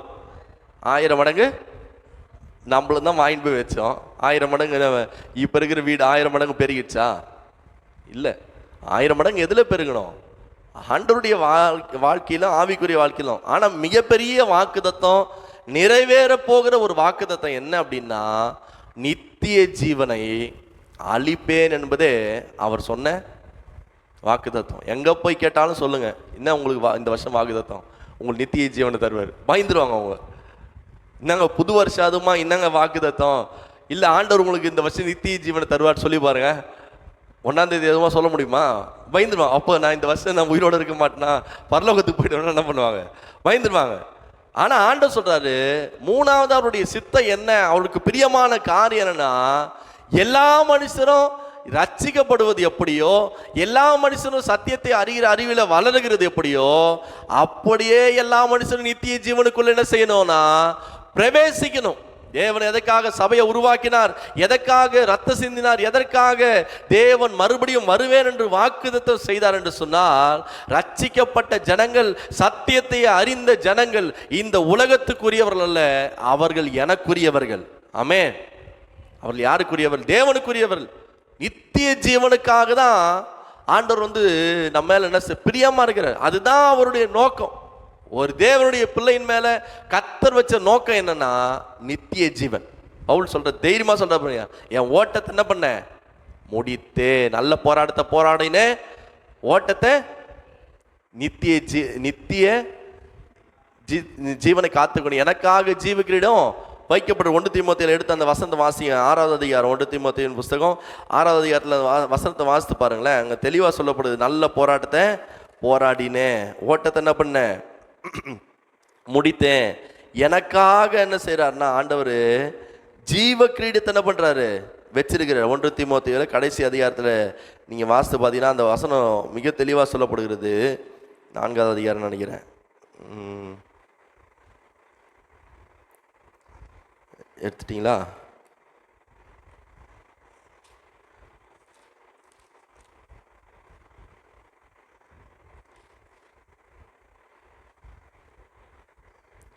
1000 மடங்கு நம்மளும் தான் வாங்கிட்டு போய் வச்சோம். 1000 மடங்கு இப்போ இருக்கிற வீடு 1000 மடங்கு பெருகிடுச்சா? இல்லை. 1000 மடங்கு எதில் பெருகணும்? ஆண்டவருடைய வாழ்க்கையிலும் ஆவிக்குரிய வாழ்க்கையிலும். ஆனால் மிகப்பெரிய வாக்குத்தத்தம், நிறைவேற போகிற ஒரு வாக்குத்தத்தம் என்ன அப்படின்னா, நித்திய ஜீவனை அளிப்பேன் என்பதே அவர் சொன்ன வாக்குத்தத்தம். எங்கே போய் கேட்டாலும் சொல்லுங்க, என்ன உங்களுக்கு இந்த வருஷம் வாக்குத்தத்தம், உங்களுக்கு நித்திய ஜீவனை தருவார். பயந்துருவாங்க அவங்க. என்னங்க புது வருஷம் அதுமா, என்னங்க வாக்குத்தத்தம்? இல்லை, ஆண்டவர் உங்களுக்கு இந்த வருஷம் நித்திய ஜீவனை தருவார் சொல்லி பாருங்க. 1ஆம் தேதி எதுவும் சொல்ல முடியுமா? பயந்துருவாங்க. அப்போ நான் இந்த வருஷம் நான் உயிரோடு இருக்க மாட்டேன்னா, பரலோகத்துக்கு போயிட்டு என்ன பண்ணுவாங்க? பயந்துருவாங்க. ஆனால் ஆண்டவர் சொல்றாரு, 3வது அவருடைய சித்தம் என்ன, அவருக்கு பிரியமான காரியம் என்னன்னா, எல்லா மனுஷரும் ரட்சிக்கப்படுவது எப்படியோ, எல்லா மனுஷனும் சத்தியத்தை அறிகிற அறிவில் வளருகிறது எப்படியோ, அப்படியே எல்லா மனுஷனும் நித்திய ஜீவனுக்குள்ள என்ன செய்யணும்னா பிரவேசிக்கணும். தேவன் எதற்காக சபையை உருவாக்கினார், எதற்காக ரத்த சிந்தினார், எதற்காக தேவன் மறுபடியும் வருவேன் என்று வாக்குத்தத்தம் செய்தார் என்று சொன்னால், ரட்சிக்கப்பட்ட ஜனங்கள், சத்தியத்தை அறிந்த ஜனங்கள் இந்த உலகத்துக்குரியவர்கள் அல்ல, அவர்கள் எனக்குரியவர்கள். ஆமென். அவர்கள் யாருக்குரியவர்கள்? தேவனுக்குரியவர்கள். நித்திய ஜீவனுக்காக தான் ஆண்டவர் நம்ம மேல என்ன பிரியமா இருக்கிறார். அதுதான் அவருடைய நோக்கம். ஒரு தேவனுடைய பிள்ளையின் மேல கர்த்தர் வச்ச நோக்கம் என்னன்னா நித்திய ஜீவன். பவுல் சொல்ற, தைரியமா சொல்ற, என் ஓட்டத்தை என்ன பண்ண முடித்தே, நல்ல போராட்டத்தை போராடினே, ஓட்டத்தை நித்திய ஜீவனை காத்துக்கணும், எனக்காக ஜீவ கிரீடம் வைக்கப்பட்ட 1 தீமோத்தேயுல எடுத்து அந்த வசனத்தை வாசிங்க. 6வது அதிகாரம் 1 தீமோத்தேயின் புஸ்தகம் 6வது அதிகாரத்தில் வசனத்தை வாசித்து பாருங்களேன். அங்கே தெளிவாக சொல்லப்படுது, நல்ல போராட்டத்தை போராடினேன், ஓட்டத்தை என்ன பண்ண முடித்தேன். எனக்காக என்ன செய்யறாருன்னா, ஆண்டவர் ஜீவ கிரீடத்தை என்ன பண்றாரு வச்சிருக்கிறார். 1 தீமோத்தேயுல கடைசி அதிகாரத்தில் நீங்க வாசித்து பார்த்தீங்கன்னா அந்த வசனம் மிக தெளிவாக சொல்லப்படுகிறது. 4வது அதிகாரம் நினைக்கிறேன். எடுத்துட்டீங்களா?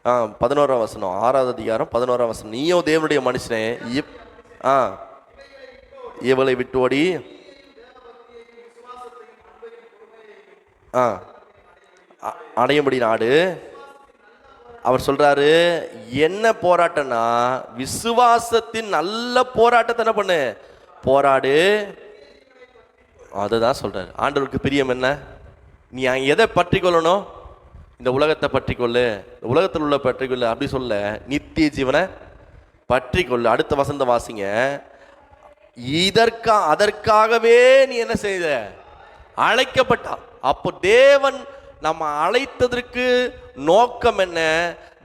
ஆ 11ஆம் வசனம், 6வது அதிகாரம் 11ஆம் வசனம். நீயோ தேவனுடைய மனுஷனே, இவளை விட்டு ஓடி அடையும்படி நாடு. அவர் சொல்றாரு, என்ன போராட்டம்னா விசுவாசத்தின் நல்ல போராட்டத்தை என்ன பண்ணு, போராடு. அதுதான் சொல்றாரு. ஆண்டவருக்கு பிரியம் என்ன? நீ எதை பற்றி கொள்ளணும்? இந்த உலகத்தை பற்றி கொள்ளு, உலகத்தில் உள்ள பற்றி கொள்ளு அப்படி சொல்ல, நித்திய ஜீவனை பற்றி கொள்ளு. அடுத்த வசந்த வாசிங்க. அதற்காகவே நீ என்ன செய்த, அழைக்கப்பட்டா. அப்போ தேவன் நம்ம அழைத்ததற்கு நோக்கம் என்ன,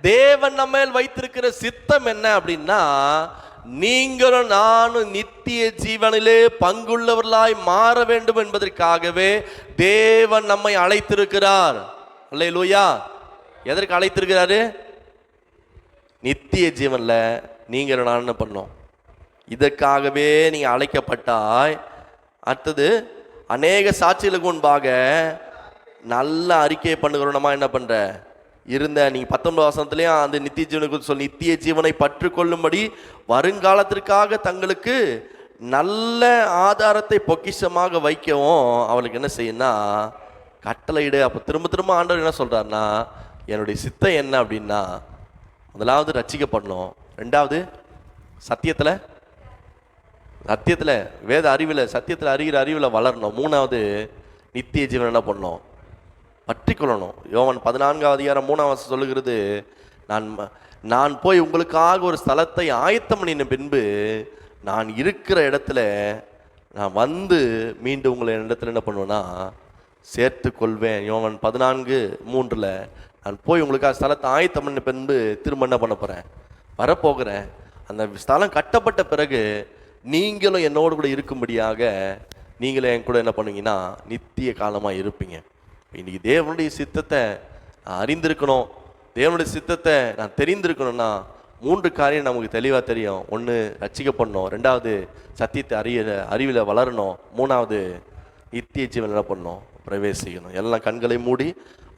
தேவன் நம்ம வைத்திருக்கிற சித்தம் என்ன அப்படின்னா, நீங்களும் நானும் நித்திய ஜீவனிலே பங்குள்ளவர்களாய் மாற வேண்டும் என்பதற்காகவே தேவன் நம்மை அழைத்திருக்கிறார். அல்லேலூயா. எதற்கு அழைத்திருக்கிறாரு? நித்திய ஜீவன்ல நீங்க நான் என்ன பண்ணோம், இதற்காகவே நீங்க அழைக்கப்பட்டாய். அடுத்தது, அநேக சாட்சிகளுக்கு முன்பாக நல்ல அறிக்கையை பண்ணுகிறோம். என்ன பண்ற இருந்த நீங்க 19 வசனத்திலேயும் அந்த நித்திய ஜீவனுக்கு சொல்லி, நித்திய ஜீவனை பற்று கொள்ளும்படி வருங்காலத்திற்காக தங்களுக்கு நல்ல ஆதாரத்தை பொக்கிஷமாக வைக்கவும் அவளுக்கு என்ன செய்யும்னா கட்டளையிடு. அப்போ திரும்ப திரும்ப ஆண்டவர் என்ன சொல்றாருன்னா, என்னுடைய சித்தம் என்ன அப்படின்னா, முதலாவது ரட்சிக்கப்படணும், 2வது சத்தியத்தில் வேத அறிவில் சத்தியத்தில் அறிகிற அறிவில் வளரணும், 3வது நித்திய ஜீவன் என்ன பண்ணணும், பற்றி கொள்ளணும். யோவான் 14ஆம் அதிகாரம் 3ஆம் வசனம் சொல்லுகிறது, நான் போய் உங்களுக்காக ஒரு ஸ்தலத்தை ஆயத்தம் பண்ணின பின்பு நான் இருக்கிற இடத்துல நான் வந்து மீண்டும் உங்களை இடத்துல என்ன பண்ணுவேன்னா சேர்த்து கொள்வேன். யோவான் 14:3 நான் போய் உங்களுக்காக ஸ்தலத்தை ஆயத்தம் பண்ணின பின்பு திரும்ப என்ன பண்ண போகிறேன், வரப்போகிறேன். அந்த ஸ்தலம் கட்டப்பட்ட பிறகு நீங்களும் என்னோடு கூட இருக்கும்படியாக நீங்களும் என் கூட என்ன பண்ணுவீங்கன்னா நித்திய காலமாக இருப்பீங்க. இன்னைக்கு தேவனுடைய சித்தத்தை நான் அறிந்திருக்கணும், தேவனுடைய சித்தத்தை நான் தெரிந்திருக்கணும்னா 3 காரியம் நமக்கு தெளிவாக தெரியும். 1, ரட்சிக்கப்படணும். 2வது, சத்தியத்தை அறிவில் வளரணும். 3வது, நித்திய ஜீவன் என்ன பண்ணணும், பிரவேசிக்கணும். எல்லாம் கண்களை மூடி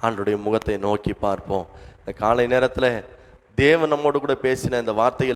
ஆண்டவருடைய முகத்தை நோக்கி பார்ப்போம். இந்த காலை நேரத்தில் தேவன் நம்மோடு கூட பேசின இந்த வார்த்தைகள்